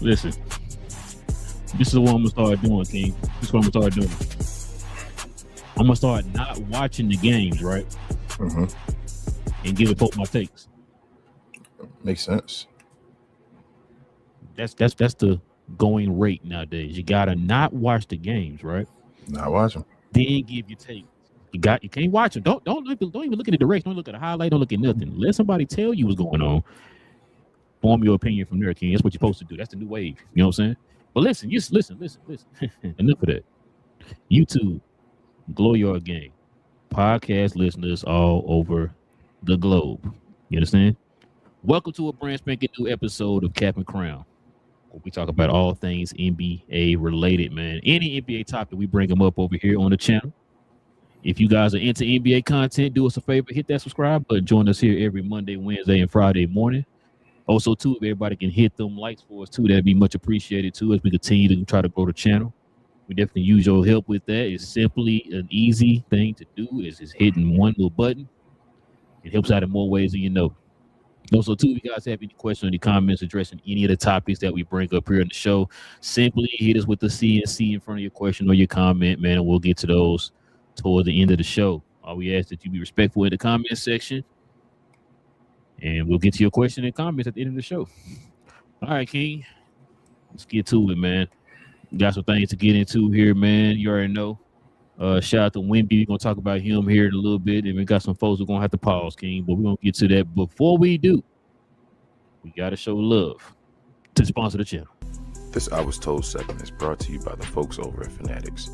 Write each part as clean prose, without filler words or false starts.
Listen, this is what I'm gonna start doing, King. This is what I'm gonna start doing. I'm gonna start not watching the games, right? Mm-hmm. And give it both my takes. Makes sense. That's the going rate nowadays. You gotta not watch the games, right? Not watch them. Then give your take. You can't watch them. Don't even look at the direction. Don't look at the highlight. Don't look at nothing. Let somebody tell you what's going on. Form your opinion from there, King. That's what you're supposed to do. That's the new wave. You know what I'm saying? But listen. Enough of that. YouTube, Glow Your Game. Podcast listeners all over the globe. You understand? Welcome to a brand spanking new episode of Cap and Crown, where we talk about all things NBA related, man. Any NBA topic, we bring them up over here on the channel. If you guys are into NBA content, do us a favor, hit that subscribe button. Join us here every Monday, Wednesday, and Friday morning. Also, too, if everybody can hit them likes for us, too, that'd be much appreciated, too, as we continue to try to grow the channel. We definitely use your help with that. It's simply an easy thing to do. It's just hitting one little button. It helps out in more ways than you know. Also, too, if you guys have any questions or any comments addressing any of the topics that we bring up here in the show, simply hit us with the CNC in front of your question or your comment, man, and we'll get to those toward the end of the show. We ask that you be respectful in the comment section, and we'll get to your question and comments at the end of the show. All right, King, let's get to it, man. We got some things to get into here, man. You already know. Shout out to Wemby. We're going to talk about him here in a little bit, and we got some folks we're going to have to pause, King, but we're going to get to that. Before we do, we got to show love to sponsor the channel. This I Was Told segment is brought to you by the folks over at Fanatics.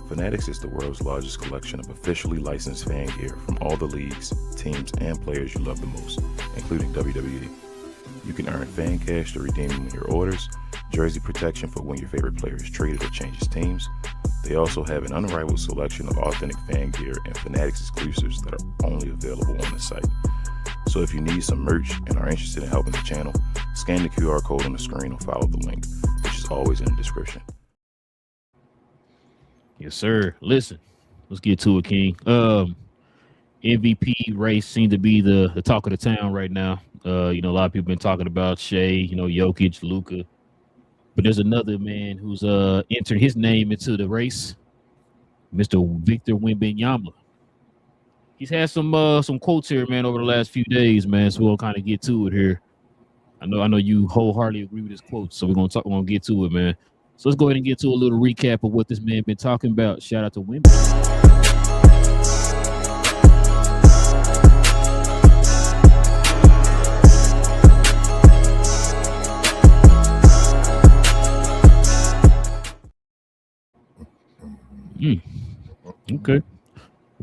Fanatics is the world's largest collection of officially licensed fan gear from all the leagues, teams, and players you love the most, including WWE. You can earn fan cash to redeem when your orders, jersey protection for when your favorite player is traded or changes teams. They also have an unrivaled selection of authentic fan gear and Fanatics exclusives that are only available on the site. So if you need some merch and are interested in helping the channel, scan the QR code on the screen or follow the link, which is always in the description. Yes, sir. Listen, let's get to it, King. MVP race seemed to be the talk of the town right now. A lot of people been talking about Shea, Jokic, Luka. But there's another man who's entered his name into the race, Mr. Victor Wembanyama. He's had some quotes here, man, over the last few days, man. So we'll kind of get to it here. I know you wholeheartedly agree with his quotes, so we're gonna get to it, man. So let's go ahead and get to a little recap of what this man been talking about. Shout out to Wemby. Okay.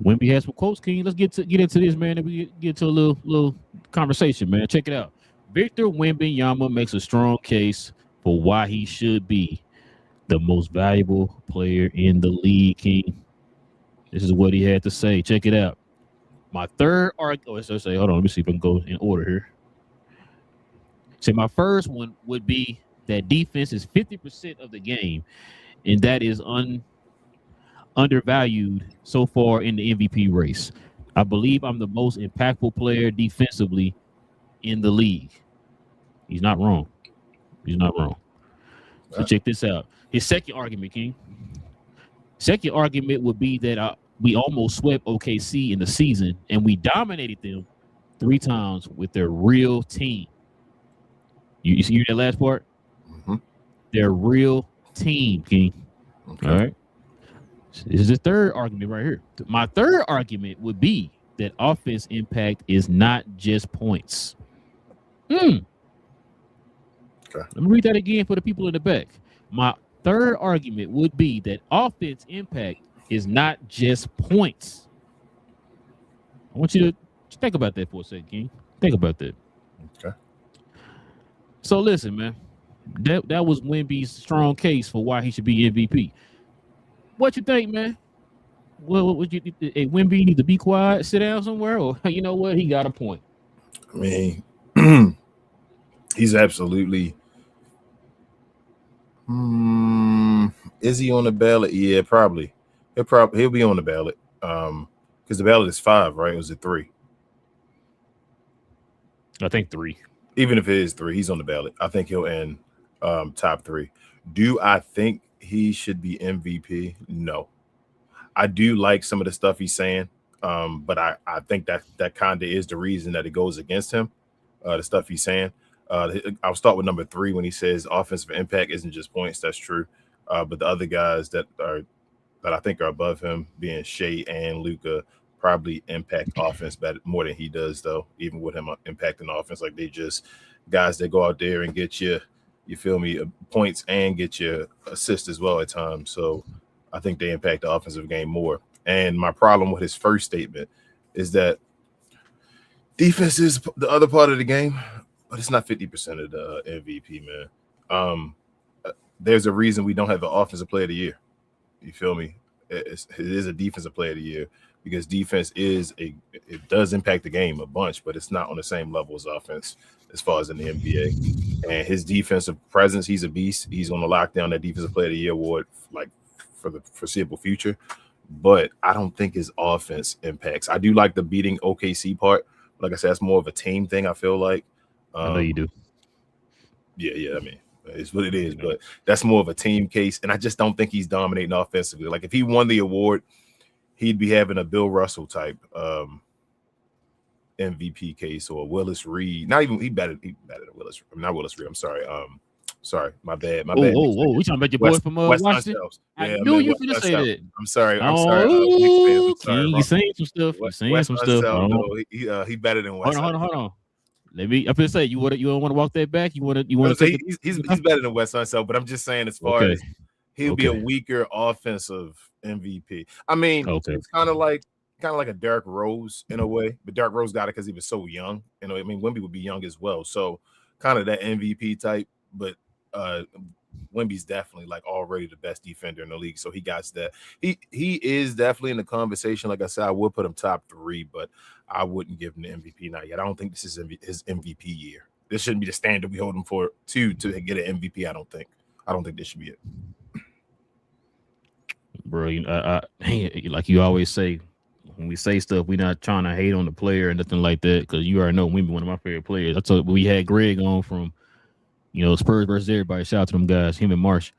Wemby has some quotes, King. Let's get into this, man, and we get to a little conversation, man. Check it out. Victor Wembanyama makes a strong case for why he should be the most valuable player in the league, King. This is what he had to say. Check it out. My third argument. Hold on. Let me see if I can go in order here. So my first one would be that defense is 50% of the game, and that is undervalued so far in the MVP race. I believe I'm the most impactful player defensively in the league. He's not wrong. So check this out. His second argument, King. Second argument would be that we almost swept OKC in the season, and we dominated them 3 times with their real team. You see that last part? Mm-hmm. Their real team, King. Okay. All right. This is the third argument right here. My third argument would be that offense impact is not just points. Okay. Let me read that again for the people in the back. My third argument would be that offense impact is not just points. I want you to think about that for a second, King. Think about that. Okay. So listen, man. That was Wemby's strong case for why he should be MVP. What you think, man? What would you? Hey, Wemby need to be quiet, sit down somewhere, or you know what? He got a point. I mean, he's absolutely. Is he on the ballot? Yeah, probably. He'll be on the ballot. Because the ballot is 5, right? Or is it 3? I think 3. Even if it is 3, he's on the ballot. I think he'll end top 3. Do I think he should be MVP? No. I do like some of the stuff he's saying, but I think that kind of is the reason that it goes against him, the stuff he's saying. I'll start with number 3 when he says offensive impact isn't just points. That's true. But the other guys that I think are above him, being Shea and Luka, probably impact offense better more than he does, though, even with him impacting offense. Like, they just guys that go out there and get you feel me, points and get you assists as well at times. So I think they impact the offensive game more. And my problem with his first statement is that defense is the other part of the game, but it's not 50% of the MVP, man. There's a reason we don't have an offensive player of the year. You feel me? It is a defensive player of the year because defense it does impact the game a bunch, but it's not on the same level as offense as far as in the NBA. And his defensive presence, he's a beast. He's going to lock down that defensive player of the year award like for the foreseeable future. But I don't think his offense impacts. I do like the beating OKC part. Like I said, it's more of a team thing, I feel like. I know you do. Yeah. I mean, it's what it is, but that's more of a team case. And I just don't think he's dominating offensively. Like, if he won the award, he'd be having a Bill Russell type MVP case or Willis Reed. Not even he better than Willis. Not Willis Reed. I'm sorry. Sorry, my bad. Whoa! We talking about your boy from Washington? I knew you were gonna say that. I'm sorry. King, you saying some stuff. He better than West. Hold on. I'm gonna say you don't want to walk that back. You want to say he's better than West Unseld, but I'm just saying as far as he'll be a weaker offensive MVP. I mean, it's kind of like a Derrick Rose in a way, but Derrick Rose got it because he was so young. You know, I mean, Wemby would be young as well, so kind of that MVP type. But Wemby's definitely like already the best defender in the league, so he got that. He is definitely in the conversation. Like I said, I would put him top 3, but I wouldn't give him the MVP not yet. I don't think this is his MVP year. This shouldn't be the standard we hold him for to get an MVP. I don't think this should be it, bro. Like you always say, when we say stuff, we're not trying to hate on the player or nothing like that, because you already know Wemby one of my favorite players. I told we had Greg on from Spurs versus everybody. Shout out to them guys, him and Marsh.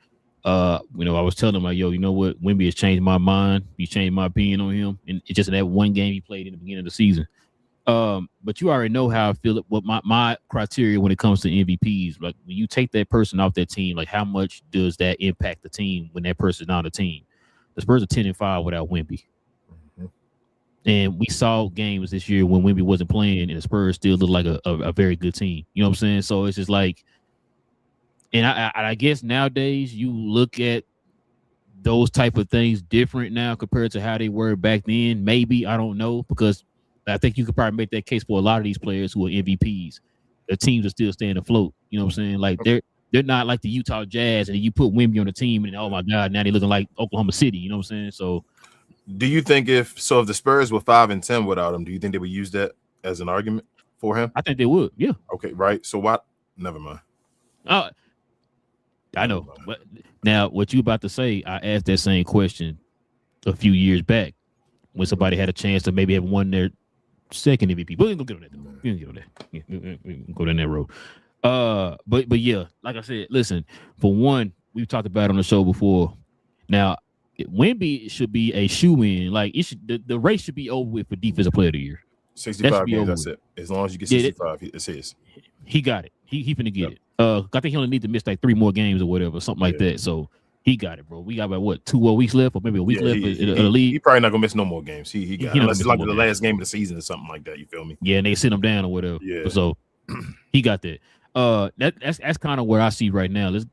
I was telling him, like, yo, you know what? Wemby has changed my mind. He changed my opinion on him. And it's just that one game he played in the beginning of the season. But you already know how I feel. What my criteria when it comes to MVPs, like when you take that person off that team, like how much does that impact the team when that person's not on the team? The Spurs are 10-5 without Wemby. Mm-hmm. And we saw games this year when Wemby wasn't playing and the Spurs still looked like a very good team. You know what I'm saying? So it's just like, and I guess nowadays you look at those type of things different now compared to how they were back then. Maybe, I don't know, because I think you could probably make that case for a lot of these players who are MVPs. Their teams are still staying afloat. You know what I'm saying? Like they're not like the Utah Jazz, and you put Wemby on the team, and oh my God, now they're looking like Oklahoma City. You know what I'm saying? So, do you think if the Spurs were 5-10 without him, do you think they would use that as an argument for him? I think they would. Yeah. Okay. Right. So what? Never mind. I know. But now, what you about to say, I asked that same question a few years back when somebody had a chance to maybe have won their second MVP. But we ain't gonna get on that. We ain't gonna get on that. We can go down that road. But yeah, like I said, listen. For one, we've talked about it on the show before. Now, Wemby should be a shoe-in. Like the race should be over with for defensive player of the year. 65 games. That's it. As long as you get 65, it's his. He got it. He finna get it. I think he only need to miss like 3 more games or whatever, something like that. So he got it, bro. We got about what 2 more weeks left, or maybe a week left in the league. He probably not gonna miss no more games. He got unless it's like the last game of the season or something like that. You feel me? Yeah, and they sit him down or whatever. Yeah. So he got that. That's kind of where I see right now. Let's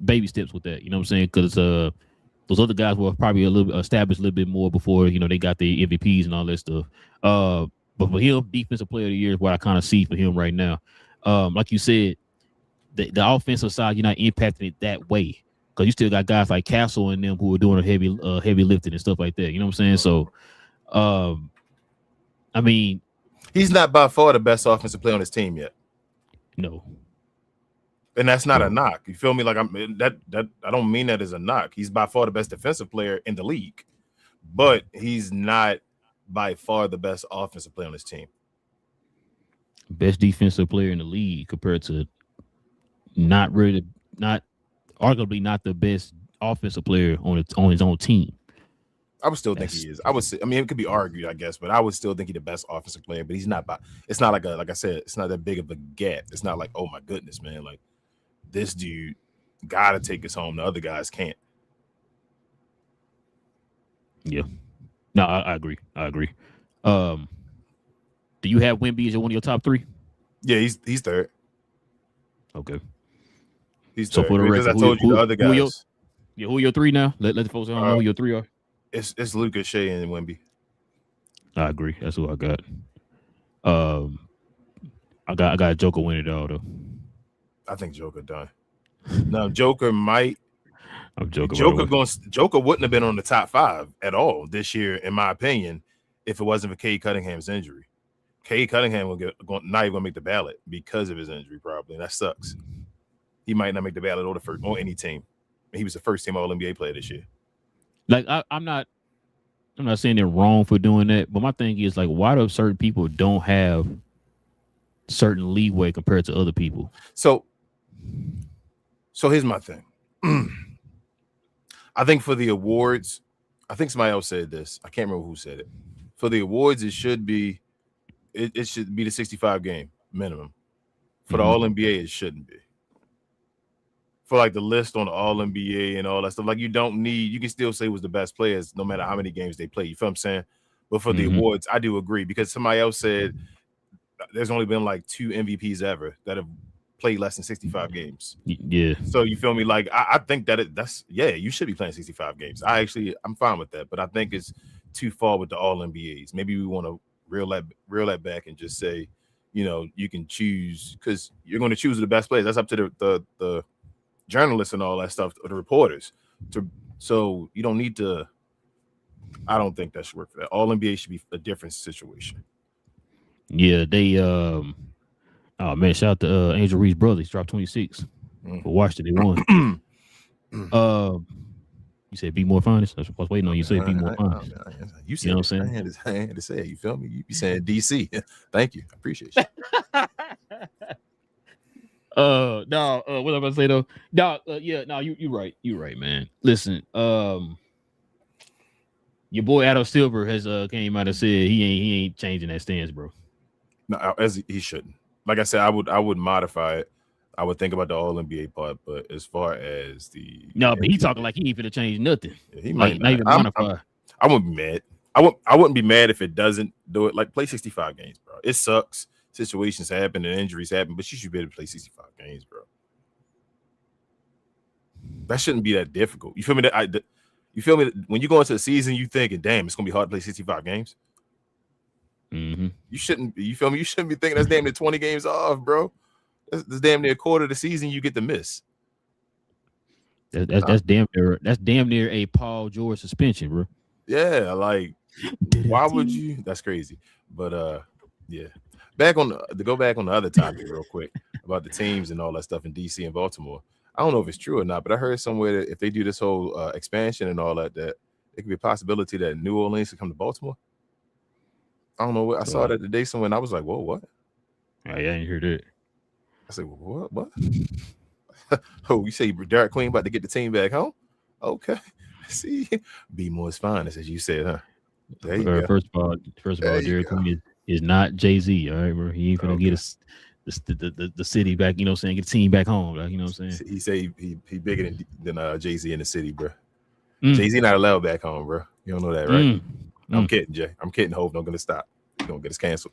baby steps with that. You know what I'm saying? Because those other guys were probably a little bit established a little bit more before they got the MVPs and all that stuff. But for him, defensive player of the year is what I kind of see for him right now. Like you said, the offensive side, you're not impacting it that way because you still got guys like Castle and them who are doing a heavy lifting and stuff like that. You know what I'm saying? So, I mean, he's not by far the best offensive player on his team yet. No. And that's not a knock. You feel me? Like that I don't mean that as a knock. He's by far the best defensive player in the league, but he's not by far the best offensive player on his team. Best defensive player in the league compared to arguably not the best offensive player on his own team. I would still think he is. I would say, I mean, it could be argued, I guess, but I would still think he's the best offensive player. But he's not it's not like I said, it's not that big of a gap. It's not like, oh my goodness, man, like this dude gotta take us home. The other guys can't. Yeah. No, I agree. Do you have Wemby as one of your top 3? Yeah, he's third. Okay. He's third. For the record, I told you the other guys. Who are your 3 now? Let the folks know who your 3 are. It's Luka, Shea, and Wemby. I agree. That's who I got. I got Joker winning it all though. I think Joker done. Now Joker might. I'm joking. Joker wouldn't have been on the top 5 at all this year, in my opinion, if it wasn't for Cade Cunningham's injury. Cade Cunningham not even gonna make the ballot because of his injury, probably. And that sucks. He might not make the ballot or any team. He was the first team All NBA player this year. Like I'm not saying they're wrong for doing that, but my thing is like, why do certain people don't have certain leeway compared to other people? So here's my thing. I think for the awards, I think somebody else said this. I can't remember who said it. For the awards, it should be the 65 game minimum. For the All NBA, it shouldn't be. For like the list on the All NBA and all that stuff, like you can still say was the best players no matter how many games they play. You feel what I'm saying? But for the awards, I do agree because somebody else said there's only been like 2 MVPs ever that have played less than 65 games. Yeah. So you feel me? Like I think that you should be playing 65 games. I'm fine with that, but I think it's too far with the All NBAs. Maybe we want to reel that back and just say, you can choose because you're going to choose the best players. That's up to the journalists and all that stuff, or the reporters. So you don't need to. I don't think that should work for that. All NBA should be a different situation. Yeah, they oh man, shout out to Angel Reese's brother. He's dropped 26 for Washington. They won. You said be more finest. That's what I was waiting on. You said be more finest. You know what I'm saying? I had to say it. You feel me? You be saying DC. Thank you. I appreciate you. What am I gonna say though? You're right. You're right, man. Listen, your boy Adam Silver has came out and said he ain't changing that stance, bro. No, as he shouldn't. Like I said, I would modify it. I would think about the All NBA part, but as far as but he talking like he ain't finna change nothing. Yeah, he might not even modify. I wouldn't be mad. I wouldn't be mad if it doesn't do it. Like play 65 games, bro. It sucks. Situations happen and injuries happen, but you should be able to play 65 games, bro. That shouldn't be that difficult. You feel me? You feel me? When you go into the season, you thinking, damn, it's gonna be hard to play 65 games. Mm-hmm. You shouldn't. You feel me? You shouldn't be thinking that's damn near 20 games off, bro. That's damn near a quarter of the season you get to miss. That's damn near a Paul George suspension, bro. Yeah, like why would you? That's crazy. But yeah. To go back on the other topic real quick about the teams and all that stuff in DC and Baltimore. I don't know if it's true or not, but I heard somewhere that if they do this whole expansion and all that it could be a possibility that New Orleans could come to Baltimore. I don't know what I saw that today somewhere, and I was like, "Whoa, what?" Oh, yeah, I didn't hear that. I said, "What? What?" Oh, you say Derek Queen about to get the team back home? Okay, see, be more finest as you said, huh? There you go. First of all, Derek Queen is not Jay-Z. All right, bro. He ain't gonna get Okay. us the city back. You know what I'm saying? Get the team back home. Like, you know what I'm saying? He say he bigger than Jay-Z in the city, bro. Mm, Jay-Z not allowed back home, bro. You don't know that, right? mm, I'm mm. kidding, Jay. I'm kidding. Hope not gonna stop. He's gonna get us canceled.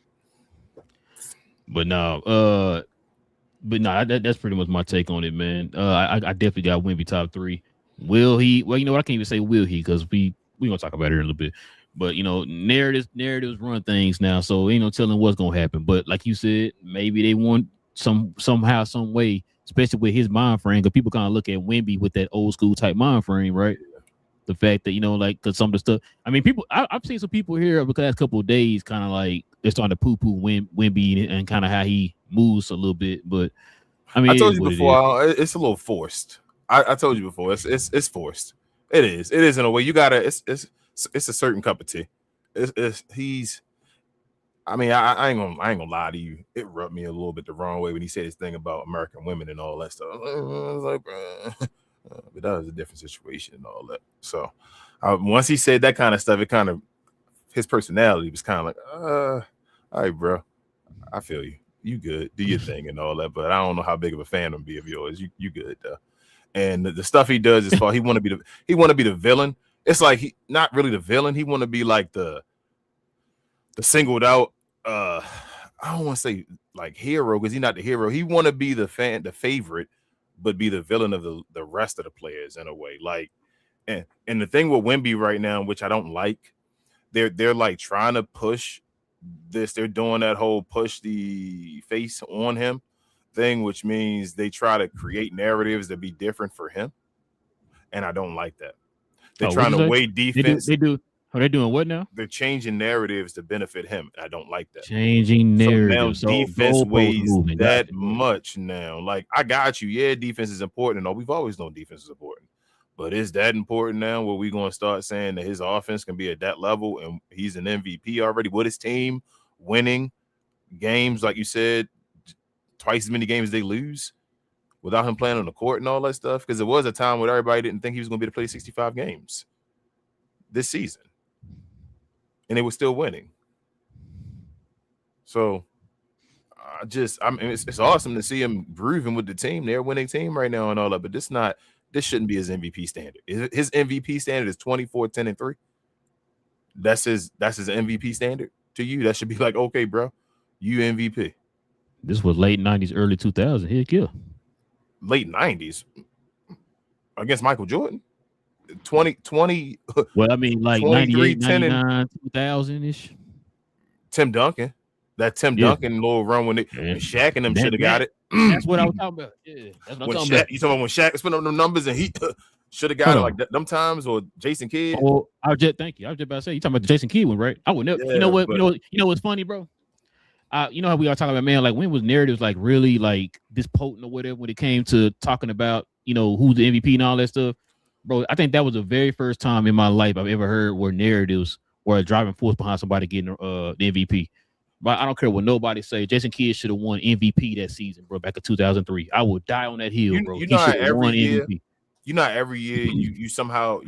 But no, that's pretty much my take on it, man. I definitely got Wemby top 3. Will he? Well, you know what? I can't even say will he because we gonna talk about it in a little bit. But you know, narratives run things now, so ain't no telling what's gonna happen. But like you said, maybe they want somehow, some way, especially with his mind frame, because people kind of look at Wemby with that old school type mind frame, right? The fact that, you know, like, because some of the stuff, I mean, people, I've seen some people here over the last couple of days kind of like they're starting to poo-poo Wemby and kind of how he moves a little bit. But I mean, I it told is you what it is. before, it's a little forced. I told you before, it's forced. It is in a way. You gotta. It's a certain cup of tea. He's. I mean, I ain't gonna lie to you. It rubbed me a little bit the wrong way when he said his thing about American women and all that stuff. I was like, but that was a different situation and all that. So once he said that kind of stuff, it kind of his personality was kind of like, all right, bro, I feel you. You good, do your thing and all that, but I don't know how big of a fan I'm be of yours. You good though. And the stuff he does is far he want to be the villain. It's like he not really the villain. He want to be like the singled out. I don't want to say like hero because he's not the hero. He want to be the favorite, but be the villain of the rest of the players in a way. Like, and the thing with Wemby right now, which I don't like, they're like trying to push this. They're doing that whole push the face on him thing, which means they try to create narratives that be different for him, and I don't like that. They're trying to weigh defense. They do. Are they doing what now? They're changing narratives to benefit him. I don't like that. Changing narratives. So now defense weighs that much now. Like, I got you. Yeah, defense is important. No, we've always known defense is important. But is that important now where we're going to start saying that his offense can be at that level and he's an MVP already with his team winning games, like you said, twice as many games they lose without him playing on the court and all that stuff? Because there was a time where everybody didn't think he was going to be able to play 65 games this season. And they were still winning. So I mean, it's awesome to see him grooving with the team. They're a winning team right now and all that, but this shouldn't be his MVP standard. His MVP standard is 24, 10, and 3. That's his MVP standard to you. That should be like, okay, bro, you MVP. This was late 90s, early 2000s. Heck yeah. Late 90s against Michael Jordan. 20. Well, I mean, like 98, 99, 2000-ish. Tim Duncan. That Tim Duncan little run when Shaq and them should have got it. That's what I was talking about. Yeah, that's what I'm talking about. You talking about when Shaq spent up them numbers and he should have got it like them times, or Jason Kidd? Oh, thank you. I was just about to say, you talking about the Jason Kidd one, right? I would never. Yeah, you know what? You know what's funny, bro? You know how we are talking about, man, like when was narratives like really like this potent or whatever when it came to talking about, you know, who's the MVP and all that stuff, bro? I think that was the very first time in my life I've ever heard where narratives were a driving force behind somebody getting the MVP. But I don't care what nobody say. Jason Kidd should have won MVP that season, bro, back in 2003. I would die on that hill, bro. He should have won MVP. You know, every year you somehow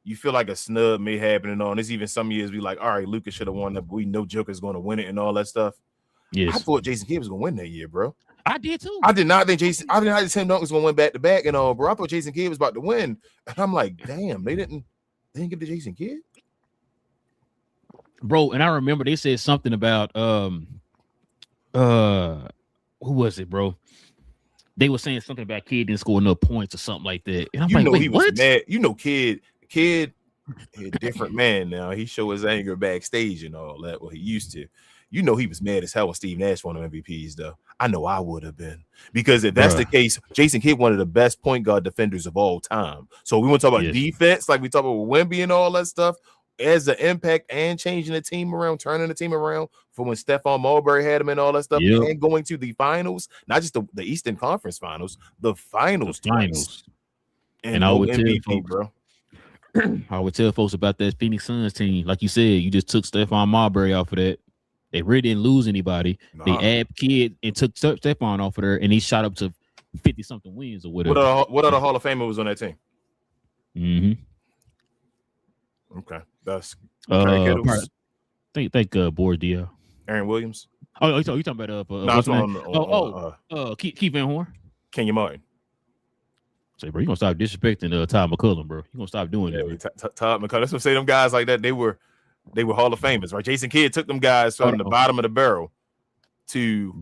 you feel like a snub may happen and all. There's even some years we like, all right, Lucas should have won that, but we know Joker's going to win it and all that stuff. Yes. I thought Jason Kidd was going to win that year, bro. I did too. I did not think Tim Duncan was going to win back to back and all, bro. I thought Jason Kidd was about to win, and I'm like, damn, they didn't give to Jason Kidd, bro. And I remember they said something about who was it, bro? They were saying something about Kidd didn't score enough points or something like that. And I'm like, wait, he what? Was mad. You know, Kidd, a different man now. He show his anger backstage and all that. Well, he used to. You know, he was mad as hell when Steve Nash won the MVPs, though. I know I would have been, because if that's the case, Jason Kidd, one of the best point guard defenders of all time. So we want to talk about defense, like we talk about Wemby and all that stuff, as the impact and changing the team around, turning the team around from when Stephon Marbury had him and all that stuff, and going to the finals, not just the Eastern Conference Finals, the finals. And I would MVP, tell folks, bro. I would tell folks about that Phoenix Suns team. Like you said, you just took Stephon Marbury off of that. They really didn't lose anybody. They add Kidd and took Stephon off of there, and he shot up to 50-something wins or whatever. What other Hall of Famer was on that team? Mm-hmm. Okay, that's think Boris Diaw. Aaron Williams. Oh, you talking about No, what's it's his name? on Keith Van Horn. Kenya Martin. Say, bro, you gonna stop disrespecting Todd McCullum, bro. You gonna stop doing that, bro. Todd McCullum. That's what say them guys like that. They were Hall of Famers, right? Jason Kidd took them guys from the bottom of the barrel to.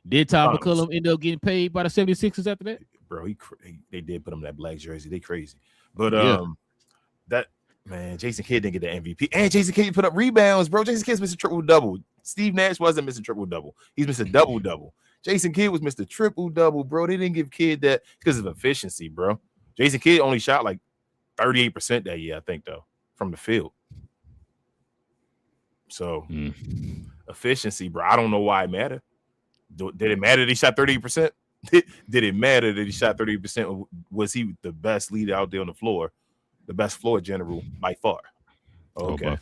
Did Todd McCullum end up getting paid by the 76ers after that? Bro, they did put him in that black jersey. They crazy. But that man, Jason Kidd didn't get the MVP. And Jason Kidd put up rebounds, bro. Jason Kidd's Mr. Triple-Double. Steve Nash wasn't Mr. Triple-Double. He's Mr. Double-Double. Jason Kidd was Mr. Triple-Double, bro. They didn't give Kidd that because of efficiency, bro. Jason Kidd only shot like 38% that year, I think, though, from the field. So, efficiency, bro. I don't know why it mattered. Did it matter that he shot 38%? Did it matter that he shot 30%? Was he the best leader out there on the floor? The best floor general by far. Okay.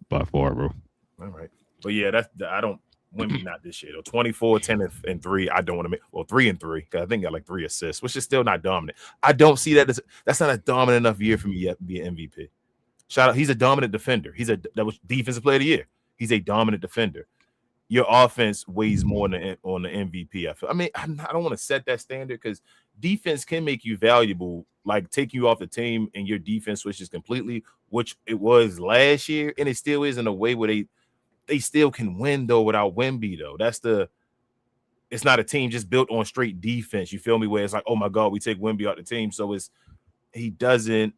By far, bro. All right. But yeah, I don't Wemby not this year though. 24, 10, and 3. I don't want to make 3 and 3 because I think he got like 3 assists, which is still not dominant. I don't see that that's not a dominant enough year for me yet to be an MVP. Shout out, he's a dominant defender. That was defensive player of the year. He's a dominant defender. Your offense weighs more on the MVP. I feel. I mean, I don't want to set that standard because defense can make you valuable, like take you off the team and your defense switches completely, which it was last year, and it still is in a way where they still can win though without Wemby though. It's not a team just built on straight defense. You feel me? Where it's like, oh my God, we take Wemby out the team, so he doesn't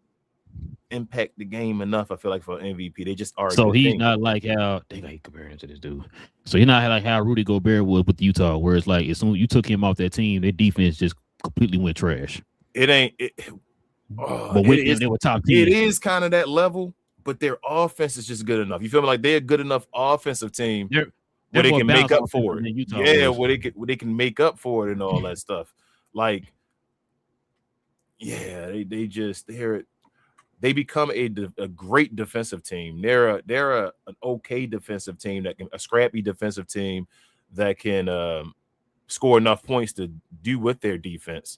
impact the game enough. I feel like for MVP, they just are. So he's not like how they like comparing to this dude. So he's not like how Rudy Gobert was with Utah, where it's like as soon as you took him off that team, their defense just completely went trash. It ain't. But with them, they were top 10. It is kind of that level, but their offense is just good enough. You feel me? Like they're a good enough offensive team where they can make up for it. Yeah, where they can make up for it and all that stuff. Like, yeah, they become a great defensive team. They're an okay defensive team a scrappy defensive team that can score enough points to do with their defense.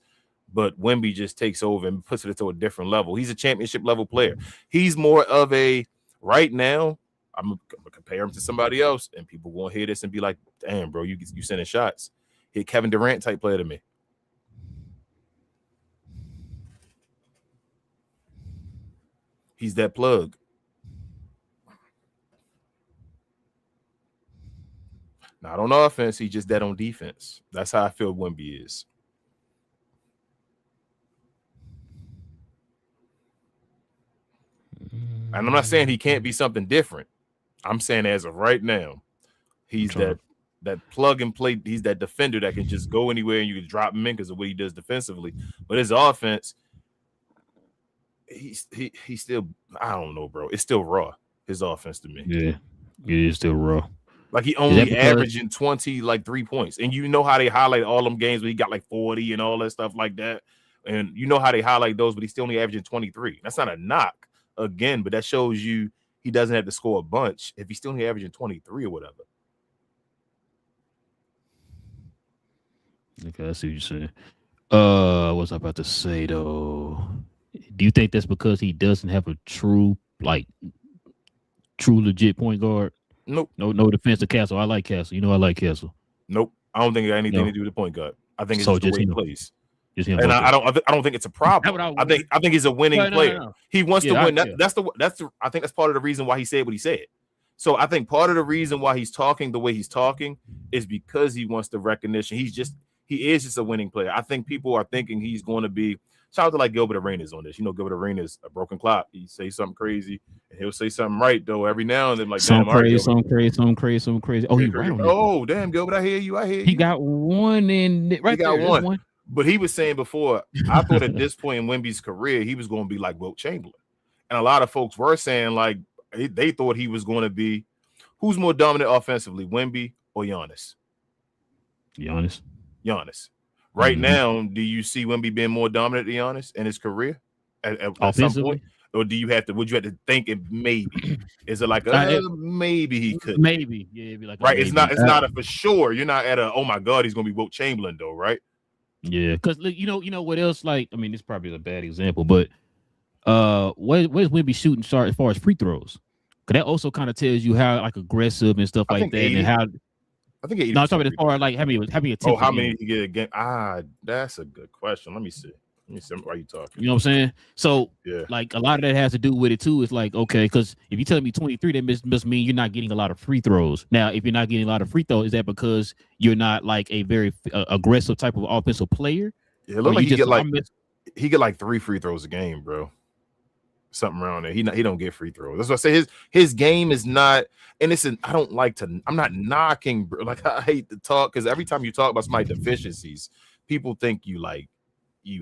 But Wemby just takes over and puts it to a different level. He's a championship level player. He's more of a right now. I'm gonna compare him to somebody else, and people won't hear this and be like, "Damn, bro, you sending shots." He Kevin Durant type player to me. He's that plug. Not on offense, he's just that on defense. That's how I feel Wemby is. And I'm not saying he can't be something different. I'm saying as of right now, he's that plug and play. He's that defender that can just go anywhere and you can drop him in because of what he does defensively. But his offense, he's still, I don't know, bro. It's still raw, his offense to me. Yeah, it is still raw. Like he only averaging 20, like 3 points. And you know how they highlight all them games where he got like 40 and all that stuff like that. And you know how they highlight those, but he's still only averaging 23. That's not a knock again, but that shows you he doesn't have to score a bunch if he's still only averaging 23 or whatever. Okay, I see what you're saying. What was I about to say though? Do you think that's because he doesn't have a true legit point guard? Nope. No defense to Castle. I like Castle. You know I like Castle. Nope. I don't think it got anything to do with the point guard. I think it's just the way he plays. And I don't think it's a problem. I think he's a winning player. No. He wants to win. I think that's part of the reason why he said what he said. So I think part of the reason why he's talking the way he's talking is because he wants the recognition. He is just a winning player. I think people are thinking he's going to be. Shout out to like Gilbert Arenas on this. You know, Gilbert Arenas a broken clock. He say something crazy and he'll say something right though every now and then. Like something crazy. Oh, he right on that. Oh, damn, Gilbert, I hear you. He got one in right. He got there, one. But he was saying before, I thought at this point in Wemby's career, he was going to be like Wilt Chamberlain. And a lot of folks were saying like they thought he was going to be who's more dominant offensively, Wemby or Giannis? Giannis. Right now, do you see Wemby being more dominant than Giannis in his career at some point? Or would you have to think it maybe? Is it like maybe he could? Maybe. Yeah, it'd be like right. It's not a for sure. You're not at a oh my God, he's gonna be Wilt Chamberlain though, right? Yeah, because you know what else? Like, I mean, this is probably a bad example, but where's Wemby shooting as far as free throws? Because that also kind of tells you how like aggressive and stuff I like think that, 80. and how. I think 80. No, I'm talking as far as like how many attempts. Oh, how a many game. did you get again? That's a good question. Let me see. Why you talking? You know what I'm saying? So, Yeah. like a lot of that has to do with it too. It's like, okay, because if you tell me 23, that must mean you're not getting a lot of free throws. Now, if you're not getting a lot of free throws, is that because you're not like a very aggressive type of offensive player? Yeah, it looked like he get like 3 free throws a game, bro. Something around there. He don't get free throws. That's what I say. His game is not, and I'm not knocking, bro. Like, I hate to talk because every time you talk about somebody's deficiencies, people think you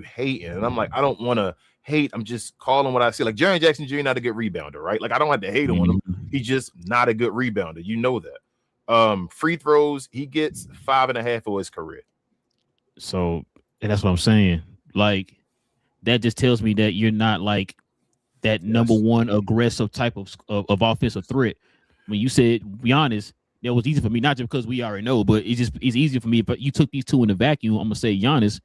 hating. And I'm like, I don't want to hate. I'm just calling what I see. Like Jaren Jackson Jr. not a good rebounder, right? Like I don't have to hate on him. He's just not a good rebounder. You know that. Free throws, he gets 5.5 for his career. So, and that's what I'm saying. Like, that just tells me that you're not like that number one aggressive type of offensive threat. When you said be honest, that was easy for me, not just because we already know, but it's easier for me. But you took these two in the vacuum. I'm gonna say Giannis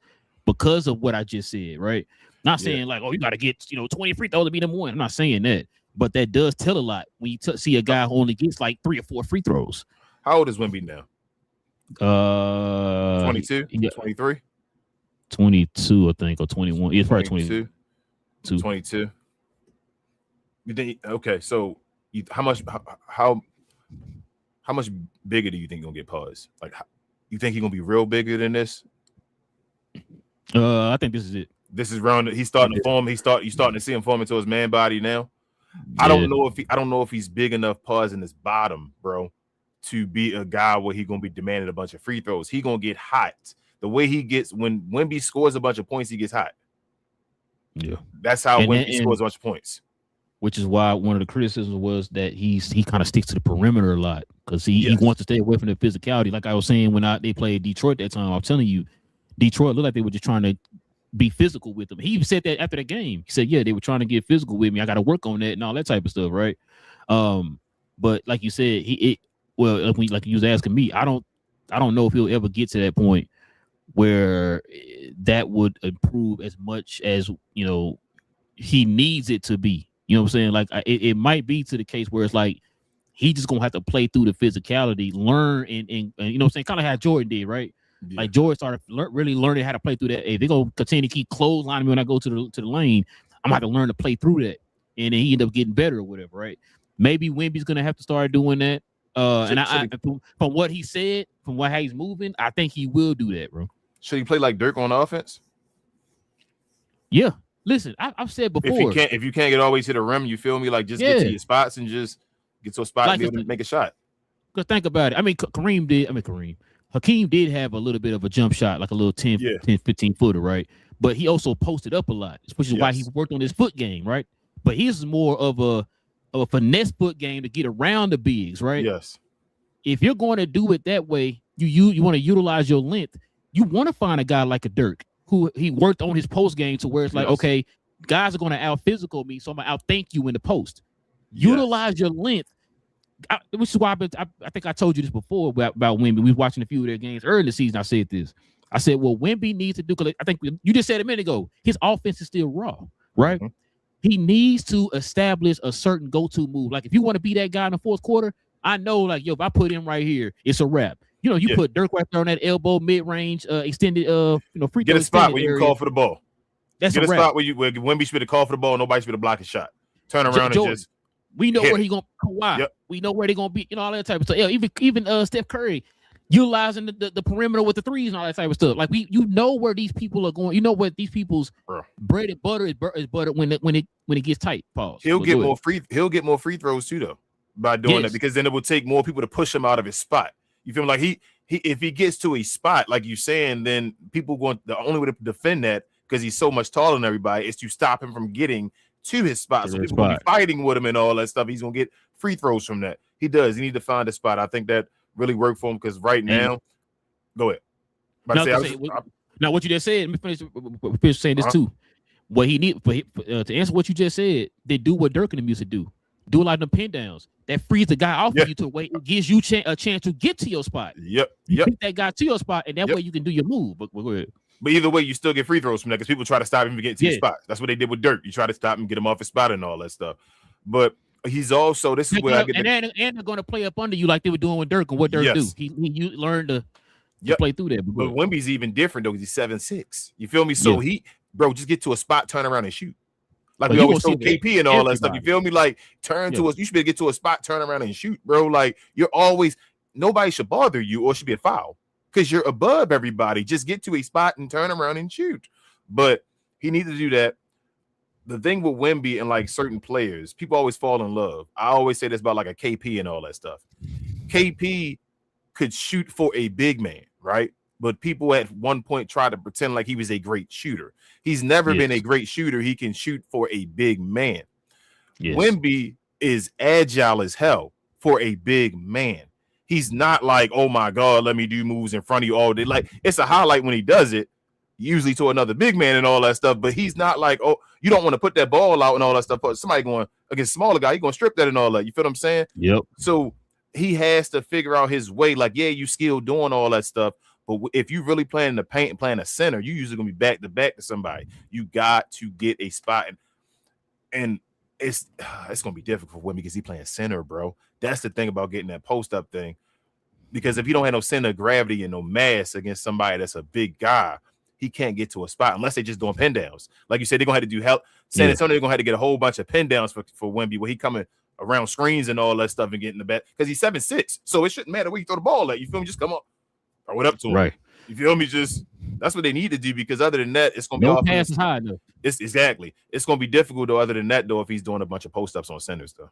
because of what I just said, right? Not saying like, oh, you got to get 20 free throws to be number one. I'm not saying that, but that does tell a lot when you see a guy who only gets like 3 or 4 free throws. How old is Wemby now? 22, 23, 22, I think, or 21. It's probably 22. 22. You think? Okay, so how much bigger do you think he's gonna get paused? Like, you think he's gonna be real bigger than this? I think this is it. This is round. He's starting to form. You starting to see him form into his man body now. Yeah. I don't know if he's big enough pausing his bottom, bro, to be a guy where he's gonna be demanding a bunch of free throws. He gonna get hot. The way he gets when Wemby scores a bunch of points, he gets hot. Yeah, that's how Wemby scores a bunch of points. Which is why one of the criticisms was that he kind of sticks to the perimeter a lot because he wants to stay away from the physicality. Like I was saying when they played Detroit that time, I'm telling you, Detroit looked like they were just trying to be physical with him. He even said that after the game. He said, "Yeah, they were trying to get physical with me. I got to work on that and all that type of stuff, right?" But like you said, like you was asking me, I don't know if he'll ever get to that point where that would improve as much as he needs it to be. You know what I'm saying? Like it might be to the case where it's like he just gonna have to play through the physicality, learn and you know what I'm saying, kind of how Jordan did, right? Yeah. Like Jordan started really learning how to play through that. Hey, they're gonna continue to keep clotheslining me when I go to the lane. I'm gonna have to learn to play through that, and then he ended up getting better or whatever, right? Maybe Wemby's gonna have to start doing that. From what he said, from how he's moving, I think he will do that, bro. Should he play like Dirk on offense? Yeah. Listen, I've said before. If you can't get always to the rim, you feel me? Like just get to your spots and just get to a spot and be able to make a shot. Because think about it. I mean, Hakeem did have a little bit of a jump shot, like a little 10, 15 footer, right? But he also posted up a lot, which is why he worked on his foot game, right? But his is more of a finesse foot game to get around the bigs, right? Yes. If you're going to do it that way, you want to utilize your length. You want to find a guy like a Dirk who he worked on his post game to where it's like, okay, guys are going to out physical me, so I'm going to outthink you in the post. Utilize your length, which is why I think I told you this before about Wemby. We were watching a few of their games early in the season. I said this. I said, well, Wemby needs to do, because I think you just said a minute ago, his offense is still raw, right? Mm-hmm. He needs to establish a certain go-to move. Like if you want to be that guy in the fourth quarter, I know, like, if I put him right here, it's a wrap. You put Dirk right there on that elbow, mid-range, extended, free get a spot where you can call for the ball. That's get a spot where Wemby should be call for the ball. Nobody should be block a shot. Turn around and just. We know where he gonna Kawhi. Yep. We know where they're gonna be. All that type of stuff. Yeah, even Steph Curry, utilizing the perimeter with the threes and all that type of stuff. Like you know where these people are going. You know what these people's bread and butter is butter when it gets tight. Pause. He'll get more free throws too though by doing that, because then it will take more people to push him out of his spot. You feel like he if he gets to a spot like you saying, then people the only way to defend that, because he's so much taller than everybody, is to stop him from getting to his spot. So people will be fighting with him and all that stuff. He's gonna get free throws from that. He does. He need to find a spot. I think that really worked for him, because right now, go ahead. Now, what you just said, let me finish saying this too. What he need to answer what you just said, they do what Dirk and them used to do. Do a lot of them pin downs. That frees the guy off of you to wait. It gives you a chance to get to your spot. Yep. You keep that guy to your spot, and that way you can do your move. But go ahead. But either way, you still get free throws from that, because people try to stop him from getting to his spot. That's what they did with Dirk. You try to stop him, get him off his spot and all that stuff. But he's also, this is where I get and they're going to play up under you like they were doing with Dirk and what Dirk do. He learned to play through that. But Wemby's even different though, because he's 7'6". You feel me? So bro, just get to a spot, turn around and shoot. Like we always told KP and all that stuff. You feel me? Like turn to us. You should be able to get to a spot, turn around and shoot, bro. Like you're always, nobody should bother you or it should be a foul because you're above everybody. Just get to a spot and turn around and shoot. But he needs to do that. The thing with Wemby and like certain players, people always fall in love. I always say this about like a KP and all that stuff. KP could shoot for a big man, right? But people at one point tried to pretend like he was a great shooter. He's never been a great shooter. He can shoot for a big man. Wemby is agile as hell for a big man. He's not like, oh my God, let me do moves in front of you all day. Like it's a highlight when he does it, usually to another big man and all that stuff. But he's not like, oh, you don't want to put that ball out and all that stuff. But somebody going against smaller guy, you're going to strip that and all that. You feel what I'm saying? Yep. So he has to figure out his way. Like, yeah, you still doing all that stuff. But if you really playing in the paint and playing a center, you usually gonna be back to back to somebody. You got to get a spot, and it's gonna be difficult for him because he playing center, bro. That's the thing about getting that post up thing. Because if you don't have no center of gravity and no mass against somebody that's a big guy, he can't get to a spot unless they're just doing pin downs. Like you said, they're gonna have to do help. San Antonio, they're gonna have to get a whole bunch of pin downs for Wemby where he coming around screens and all that stuff and getting the back because he's 7'6". So it shouldn't matter where you throw the ball at. You feel me? Just come up. Throw it up to him. Right. You feel me? Just that's what they need to do because other than that, it's gonna be no pass is high though. It's exactly. It's gonna be difficult though. Other than that, though, if he's doing a bunch of post ups on centers, though.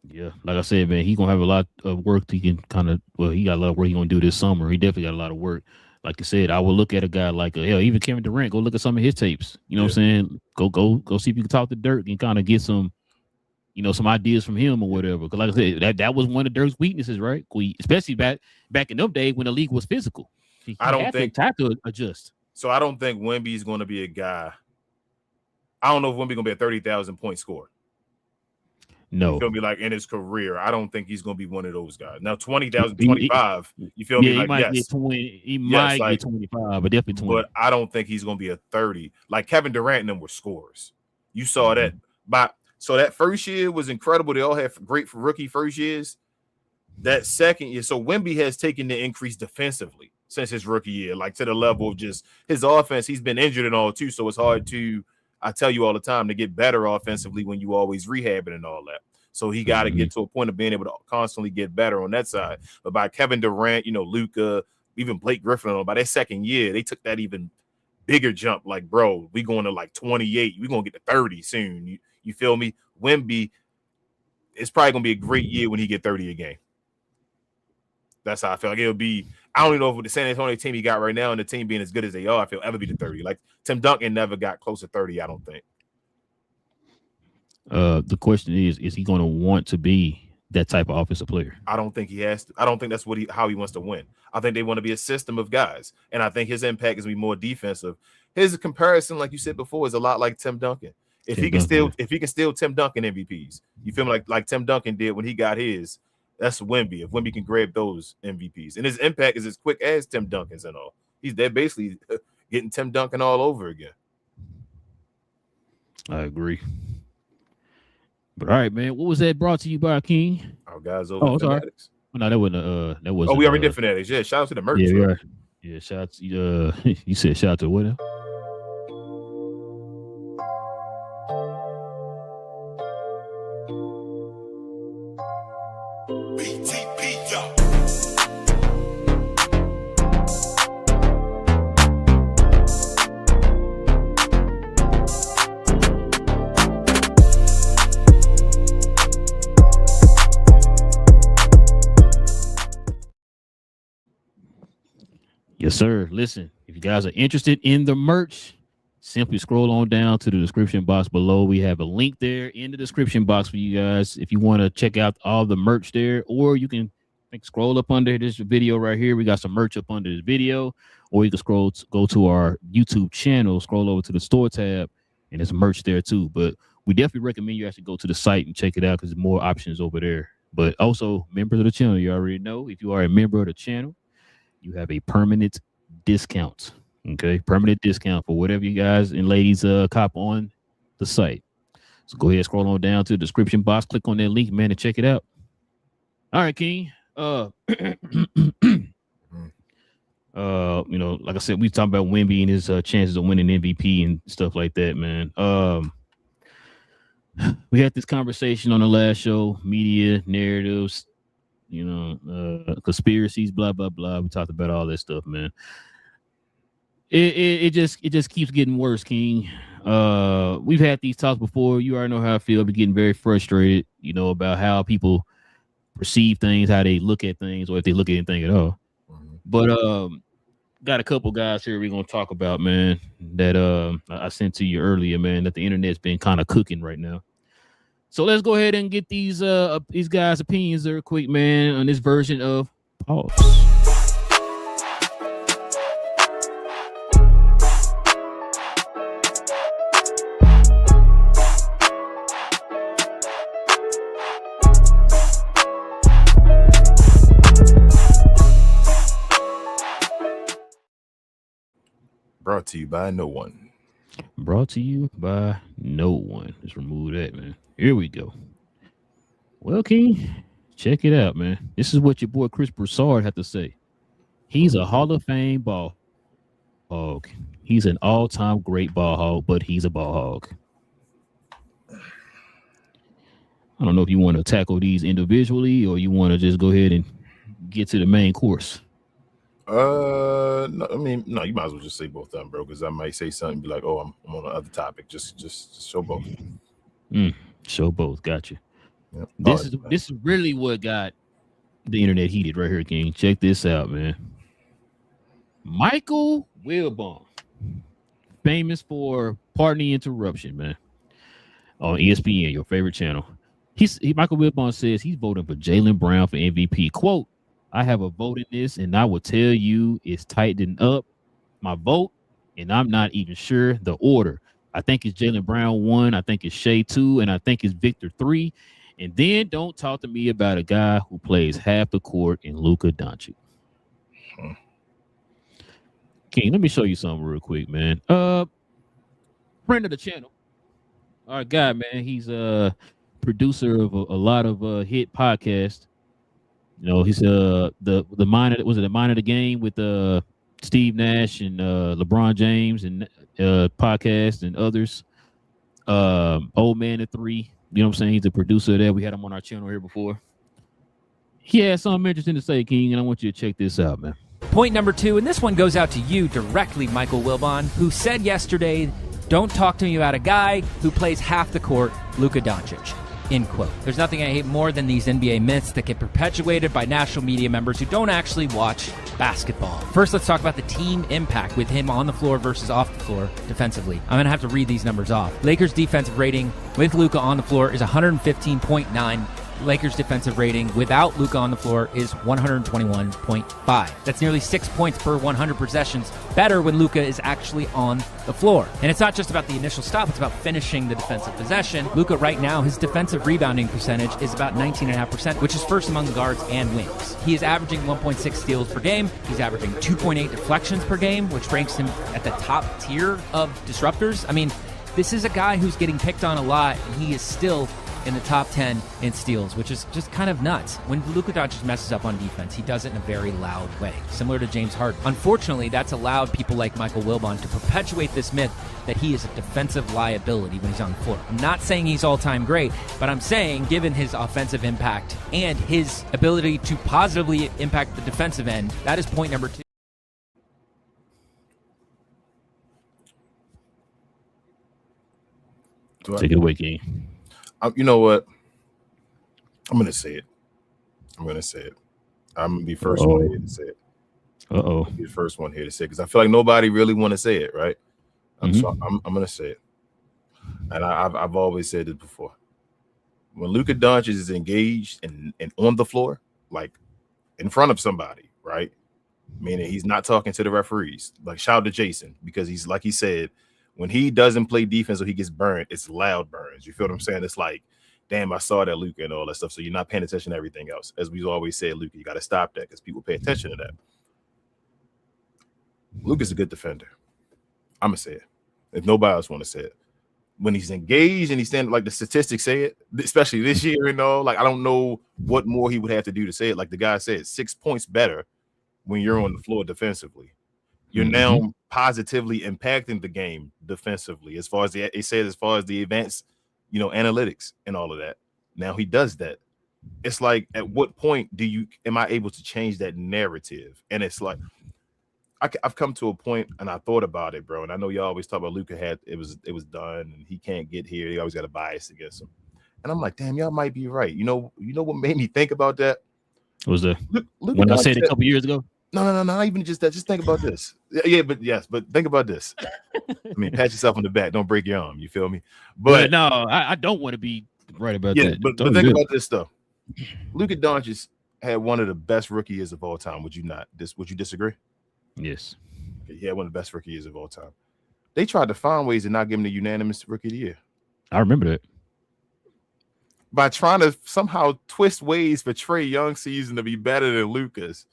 Yeah, like I said, man, he's gonna have a lot of work. He can he got a lot of work he's gonna do this summer. He definitely got a lot of work. Like I said, I will look at a guy like even Kevin Durant. Go look at some of his tapes. You know what I'm saying? Go see if you can talk to Dirk and kind of get some. Some ideas from him or whatever. Because like I said, that was one of Dirk's weaknesses, right? Especially back in them days when the league was physical. I don't think time to adjust. So I don't think Wemby's going to be a guy. I don't know if Wemby's going to be a 30,000 point scorer. No. You feel me? Like in his career, I don't think he's going to be one of those guys. Now 20,000, 25. You feel me? He like might get 20. He might get 25, but definitely 20. But I don't think he's going to be a 30. Like Kevin Durant and them were scorers. You saw that So that first year was incredible. They all had great for rookie first years. That second year, so Wemby has taken the increase defensively since his rookie year, like to the level of just his offense. He's been injured and all too, so it's hard to, I tell you all the time, to get better offensively when you always rehabbing and all that. So he got to get to a point of being able to constantly get better on that side. But by Kevin Durant, Luka, even Blake Griffin, by their second year, they took that even bigger jump. Like, bro, we going to like 28. We're going to get to 30 soon. You feel me? Wemby, it's probably going to be a great year when he get 30 a game. That's how I feel like it'll be. I don't even know if with the San Antonio team he got right now and the team being as good as they are, I feel ever be to 30. Like Tim Duncan never got close to 30, I don't think. The question is he going to want to be that type of offensive player? I don't think he has to. I don't think that's how he wants to win. I think they want to be a system of guys, and I think his impact is going to be more defensive. His comparison, like you said before, is a lot like Tim Duncan. If he can steal Tim Duncan MVPs, you feel me like Tim Duncan did when he got his. That's Wemby. If Wemby can grab those MVPs, and his impact is as quick as Tim Duncan's and all. They're basically getting Tim Duncan all over again. I agree. But all right, man. What was that brought to you by King? Our guys over Fanatics. Oh, no, that wasn't. That was. Oh, we already did Fanatics. Yeah, shout out to the merch. Yeah, shout out to you said shout out to what? Yes, sir. Listen, if you guys are interested in the merch, simply scroll on down to the description box below. We have a link there in the description box for you guys. If you want to check out all the merch there, or you can scroll up under this video right here. We got some merch up under this video, or you can go to our YouTube channel, scroll over to the store tab, and there's merch there too. But we definitely recommend you actually go to the site and check it out because there's more options over there. But also, members of the channel, you already know, if you are a member of the channel, you have a permanent discount. Okay, permanent discount for whatever you guys and ladies cop on the site. So go ahead, scroll on down to the description box, click on that link, man, and check it out. All right, King. Like I said, we talked about Wemby and his chances of winning MVP and stuff like that, man. We had this conversation on the last show, media narratives, conspiracies, blah blah blah. We talked about all that stuff, man. It just keeps getting worse, King. We've had these talks before. You already know how I feel. I've been getting very frustrated, about how people perceive things, how they look at things, or if they look at anything at all. But got a couple guys here we're gonna talk about, man, that I sent to you earlier, man, that the internet's been kind of cooking right now. So let's go ahead and get these guys' opinions there quick, man, on this version of Pause. Brought to you by no one. Brought to you by no one. Let's remove that, man. Here we go. Well, King, check it out, man. This is what your boy Chris Broussard had to say. He's a Hall of Fame ball hog. He's an all-time great ball hog, but he's a ball hog. I don't know if you want to tackle these individually or you want to just go ahead and get to the main course. No, no, you might as well just say both of them, bro, because I might say something and be like, oh, I'm on another topic. Just show both. Show both. Gotcha. Yep. This is really what got the internet heated right here, King. Check this out, man. Michael Wilbon, famous for Pardon the Interruption, man, on ESPN, your favorite channel. Michael Wilbon says he's voting for Jaylen Brown for MVP. Quote, I have a vote in this, and I will tell you it's tightening up my vote, and I'm not even sure the order. I think it's Jaylen Brown 1, I think it's Shea 2, and I think it's Victor 3. And then don't talk to me about a guy who plays half the court in Luka Doncic. King, let me show you something real quick, man. Friend of the channel, our guy, man. He's a producer of a lot of hit podcasts. He's the minor. Was it the Mind of the Game with Steve Nash and LeBron James and podcast and others. Old Man at 3. You know what I'm saying? He's a producer of that. We had him on our channel here before. He had something interesting to say, King, and I want you to check this out, man. Point number 2, and this one goes out to you directly, Michael Wilbon, who said yesterday, don't talk to me about a guy who plays half the court, Luka Doncic. End quote. There's nothing I hate more than these NBA myths that get perpetuated by national media members who don't actually watch basketball. First, let's talk about the team impact with him on the floor versus off the floor defensively. I'm going to have to read these numbers off. Lakers defensive rating with Luka on the floor is 115.9. Lakers defensive rating without Luka on the floor is 121.5. That's nearly 6 points per 100 possessions better when Luka is actually on the floor. And it's not just about the initial stop, it's about finishing the defensive possession. Luka right now, his defensive rebounding percentage is about 19.5%, which is first among guards and wings. He is averaging 1.6 steals per game. He's averaging 2.8 deflections per game, which ranks him at the top tier of disruptors. I mean, this is a guy who's getting picked on a lot, and he is still in the top 10 in steals, which is just kind of nuts. When Luka Doncic messes up on defense, he does it in a very loud way, similar to James Harden. Unfortunately, that's allowed people like Michael Wilbon to perpetuate this myth that he is a defensive liability when he's on the floor. I'm not saying he's all-time great, but I'm saying given his offensive impact and his ability to positively impact the defensive end, that is point number 2. Take it away, King. You know what? I'm going to say it. I'm going to be the first one here to say it. Be the first one here to say it because I feel like nobody really want to say it, right? So I'm going to say it. And I've always said it before. When Luka Doncic is engaged and on the floor, like in front of somebody, right? Meaning he's not talking to the referees. Like shout out to Jason because he's like he said, when he doesn't play defense or he gets burned, it's loud burns. You feel what I'm saying? It's like, damn, I saw that Luka and all that stuff. So you're not paying attention to everything else. As we always say, Luka, you got to stop that because people pay attention to that. Luka's a good defender. I'm going to say it. If nobody else want to say it. when he's engaged and he's standing like the statistics say it, especially this year and all, like I don't know what more he would have to do to say it. Like the guy said, 6 points better when you're on the floor defensively. You're now positively impacting the game defensively as far as the advanced, analytics and all of that. Now he does that. It's like, at what point am I able to change that narrative? And it's like, I've come to a point, and I thought about it, bro. And I know y'all always talk about Luka it was done, and he can't get here. They always got a bias against him. And I'm like, damn, y'all might be right. You know what made me think about that? Was when I said it a couple years ago? No, not even just that. Just think about this. Yeah, but think about this. I mean, pat yourself on the back. Don't break your arm. You feel me? But no, I don't want to be right about that. But think about this stuff. Luka Doncic had one of the best rookie years of all time. Would you not? Would you disagree? Yes. He had one of the best rookie years of all time. They tried to find ways to not give him the unanimous rookie of the year. I remember that. By trying to somehow twist ways for Trae Young's season to be better than Luka's.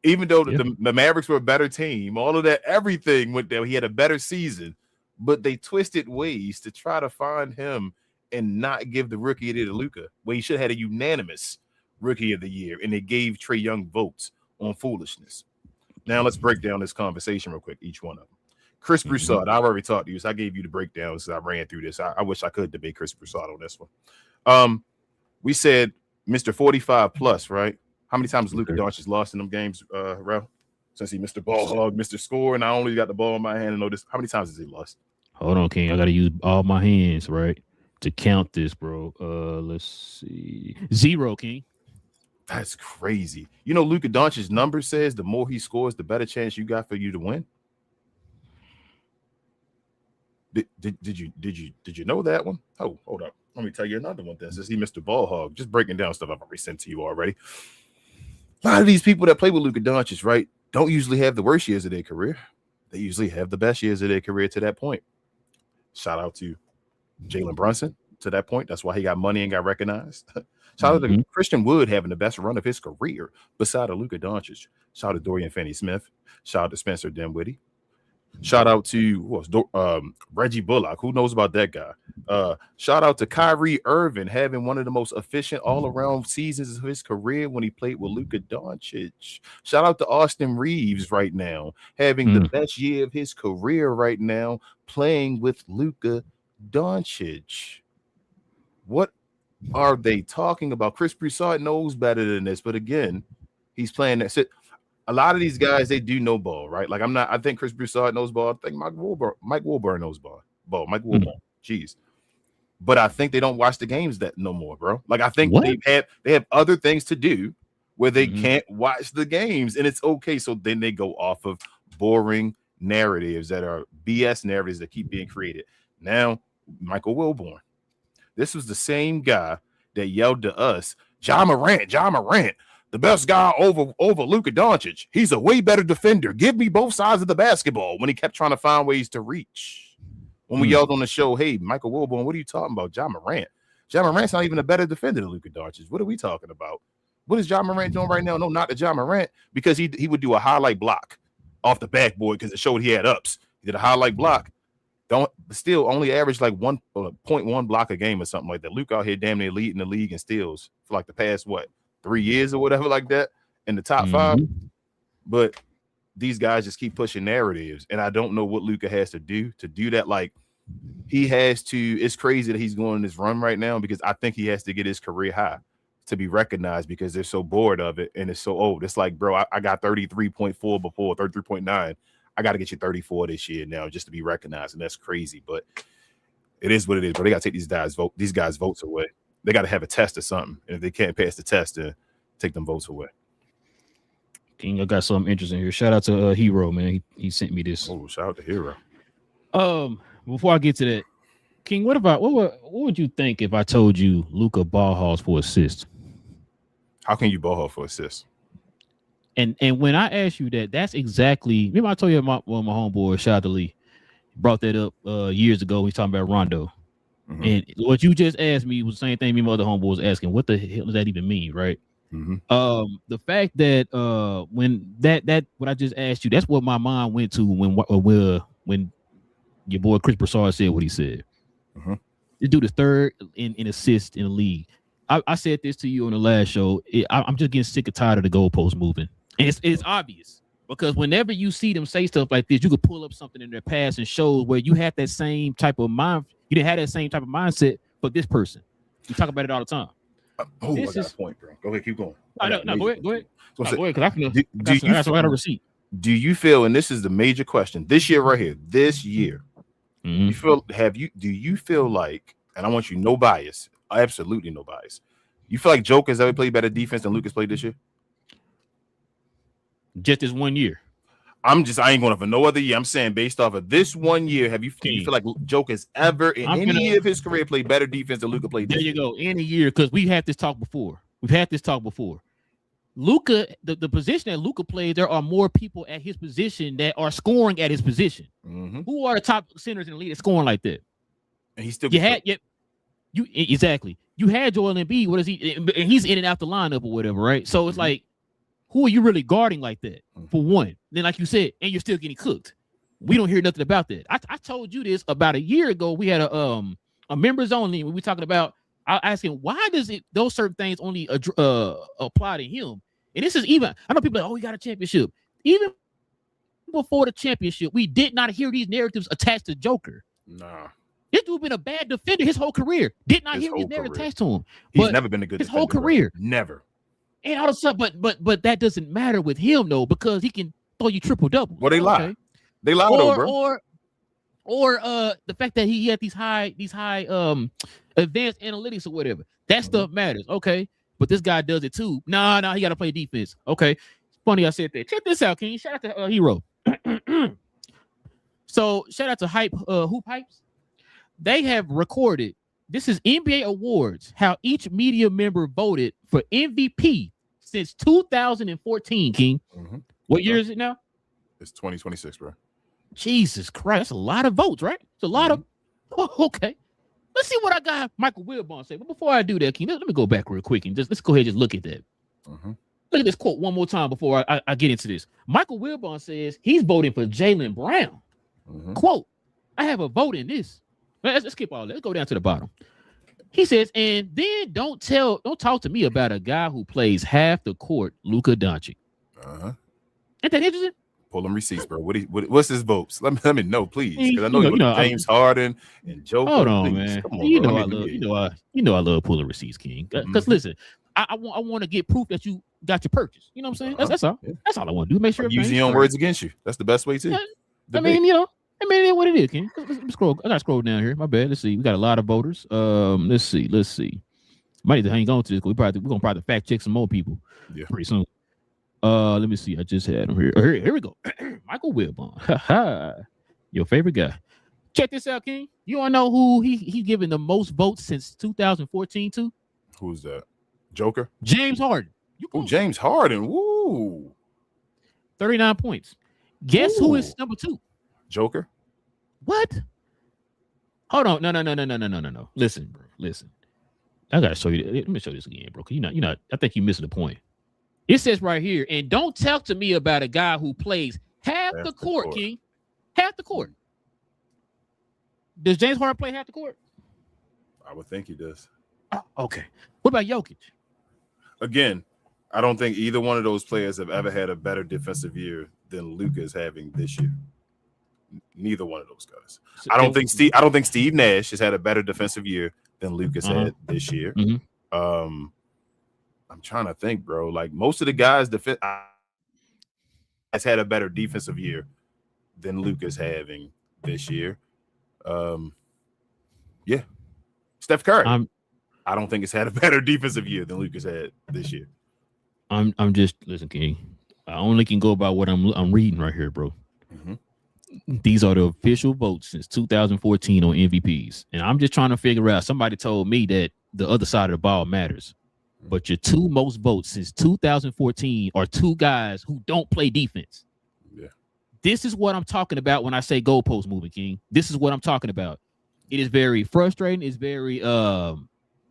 Even though the Mavericks were a better team, all of that, everything went there. He had a better season, but they twisted ways to try to find him and not give the rookie of the year to Luka, where he should have had a unanimous rookie of the year, and they gave Trae Young votes on foolishness. Now let's break down this conversation real quick, each one of them. Chris Broussard, I've already talked to you, so I gave you the breakdowns because I ran through this. I wish I could debate Chris Broussard on this one. We said Mr. 45 plus, right? How many times Luka Doncic lost in them games, Rel? Since he Mr. Ball Hog, Mr. Score, and I only got the ball in my hand and know this. How many times has he lost? Hold on, King. I got to use all my hands, right, to count this, bro. Let's see. 0, King. That's crazy. Luka Doncic's number says the more he scores, the better chance you got for you to win. Did you know that one? Oh, hold up. Let me tell you another one then. Since he Mr. Ball Hog, just breaking down stuff I've already sent to you already. A lot of these people that play with Luka Doncic, right, don't usually have the worst years of their career. They usually have the best years of their career to that point. Shout out to Jalen Brunson to that point. That's why he got money and got recognized. Shout out to Christian Wood having the best run of his career beside of Luka Doncic. Shout out to Dorian Finney-Smith. Shout out to Spencer Dinwiddie. Shout out to Reggie Bullock. Who knows about that guy? Shout out to Kyrie Irving having one of the most efficient all-around seasons of his career when he played with Luka Doncic. Shout out to Austin Reeves right now having the best year of his career right now playing with Luka Doncic. What are they talking about? Chris Broussard knows better than this, but again, he's playing that. A lot of these guys, they do know ball, right? Like I think Chris Broussard knows ball. I think Mike Wilburn knows ball. Mike Wilburn. Jeez. But I think they don't watch the games that no more, bro. Like I think they have other things to do where they can't watch the games, and it's okay. So then they go off of boring narratives that are BS narratives that keep being created. Now, Michael Wilburn. This was the same guy that yelled to us, Ja Morant, the best guy over Luka Doncic. He's a way better defender. Give me both sides of the basketball when he kept trying to find ways to reach. When we yelled on the show, hey, Michael Wilburn, what are you talking about? Ja Morant. Ja Morant's not even a better defender than Luka Doncic. What are we talking about? What is Ja Morant doing right now? No, not the Ja Morant, because he would do a highlight block off the backboard because it showed he had ups. He did a highlight block. Still only average like 1.1 block a game or something like that. Luke out here damn near leading the league in steals for like the past 3 years or whatever like that in the top 5. But these guys just keep pushing narratives, and I don't know what Luka has to do that. Like he has to. It's crazy that he's going on this run right now because I think he has to get his career high to be recognized because they're so bored of it and it's so old. It's like, bro, I got 33.4 before, 33.9. I got to get you 34 this year now just to be recognized, and that's crazy. But it is what it is. But they got to take these guys' votes away. They got to have a test or something, and if they can't pass the test, then take them votes away. King, I got something interesting here. Shout out to Hero, man. He sent me this. Oh, shout out to Hero. Before I get to that, King, what would you think if I told you Luka ball hauls for assists? How can you ball haul for assists? And when I asked you that, that's exactly. Remember I told you my homeboy, shout out to Lee, brought that up years ago. He's talking about Rondo. And what you just asked me was the same thing me and my other homeboy was asking. What the hell does that even mean, right? The fact that when that what I just asked you, that's what my mind went to when your boy Chris Broussard said what he said. This dude is third in assists in the league. I said this to you on the last show. I'm just getting sick and tired of the goalpost moving. And it's obvious because whenever you see them say stuff like this, you could pull up something in their past and shows where you had that same type of mind. You didn't have that same type of mindset for this person. We talk about it all the time. I got a point, bro. Go ahead, keep going. Go ahead. Go ahead, because I can. Do I a receipt. Do you feel, and this is the major question, this year right here, you feel? Do you feel like? And I want you no bias, absolutely no bias. You feel like Joker's ever played better defense than Lucas played this year? Just this 1 year. I ain't going for no other year. I'm saying based off of this 1 year, do you feel like Joker's ever in any year of his career played better defense than Luka played this year? There you go. Any year, because we've had this talk before. Luka, the position that Luka plays, there are more people at his position that are scoring at his position. Who are the top centers in the league scoring like that? And he still exactly. You had Joel Embiid. What is he? And he's in and out the lineup or whatever, right? So it's like, who are you really guarding like that? For one, then like you said, and you're still getting cooked. We don't hear nothing about that. I told you this about a year ago. We had a members only. When we talking about, I asked him, why does those certain things only apply to him? And this is even. I know people are like, oh, we got a championship. Even before the championship, we did not hear these narratives attached to Joker. Nah. This dude been a bad defender his whole career. Did not hear these narratives attached to him. He's never been a good defender. His whole career. Bro. Never. And all of a sudden, but that doesn't matter with him though, because he can throw you triple double. Well, they lie. They lie though, bro. Or the fact that he had these high advanced analytics or whatever. That stuff matters. Okay. But this guy does it too. Nah, he got to play defense. Okay. It's funny I said that. Check this out, King. Shout out to Hero. So shout out to Hoop Hypes. They have recorded, this is NBA Awards, how each media member voted for MVP since 2014, King. What year is it now? It's 2026, bro. Jesus Christ. That's a lot of votes, right? It's a lot of... Okay. Let's see what I got Michael Wilbon say. But before I do that, King, let me go back real quick and let's go ahead and just look at that. Look at this quote one more time before I get into this. Michael Wilbon says he's voting for Jaylen Brown. Quote, I have a vote in this. Let's skip all that. Let's go down to the bottom. He says, and then don't talk to me about a guy who plays half the court, Luka Doncic. Ain't that interesting? Pull them receipts, bro. What's his votes? Let me know, please. Because I know James Harden and Joker. Hold on, please. man. Come on, I love pulling receipts, King. Because listen, I want to get proof that you got your purchase. You know what I'm saying? That's all. Yeah. That's all I want to do. Make sure using your own words against you. That's the best way too. I mean, it's what it is, King. Let's scroll. I gotta scroll down here. My bad. Let's see. We got a lot of voters. Let's see. Might need to hang on to this. We're gonna probably fact check some more people. Yeah. Pretty soon. Let me see. I just had him here. Here we go. Michael Wilbon. Your favorite guy. Check this out, King. You wanna know who he's given the most votes since 2014 to? Who's that? Joker? James Harden. James Harden. Woo. 39 points. Guess who is number 2? Joker. What? Hold on. No. Listen, bro. Listen. I gotta show you. Let me show this again, bro. You're not. I think you're missing the point. It says right here, and don't talk to me about a guy who plays half the court, King. Half the court. Does James Harden play half the court? I would think he does. Oh, okay. What about Jokic? Again, I don't think either one of those players have ever had a better defensive year than Luka is having this year. Neither one of those guys. I don't think Steve Nash has had a better defensive year than Luka's had this year. I'm trying to think, bro. Like most of the guys has had a better defensive year than Luka's having this year. Yeah. Steph Curry. I don't think it's had a better defensive year than Luka's had this year. I'm just listen, King. I only can go by what I'm reading right here, bro. These are the official votes since 2014 on MVPs, and I'm just trying to figure out. Somebody told me that the other side of the ball matters, but your 2 most votes since 2014 are 2 guys who don't play defense. Yeah, this is what I'm talking about when I say goalpost moving, King. This is what I'm talking about. It is very frustrating. It's very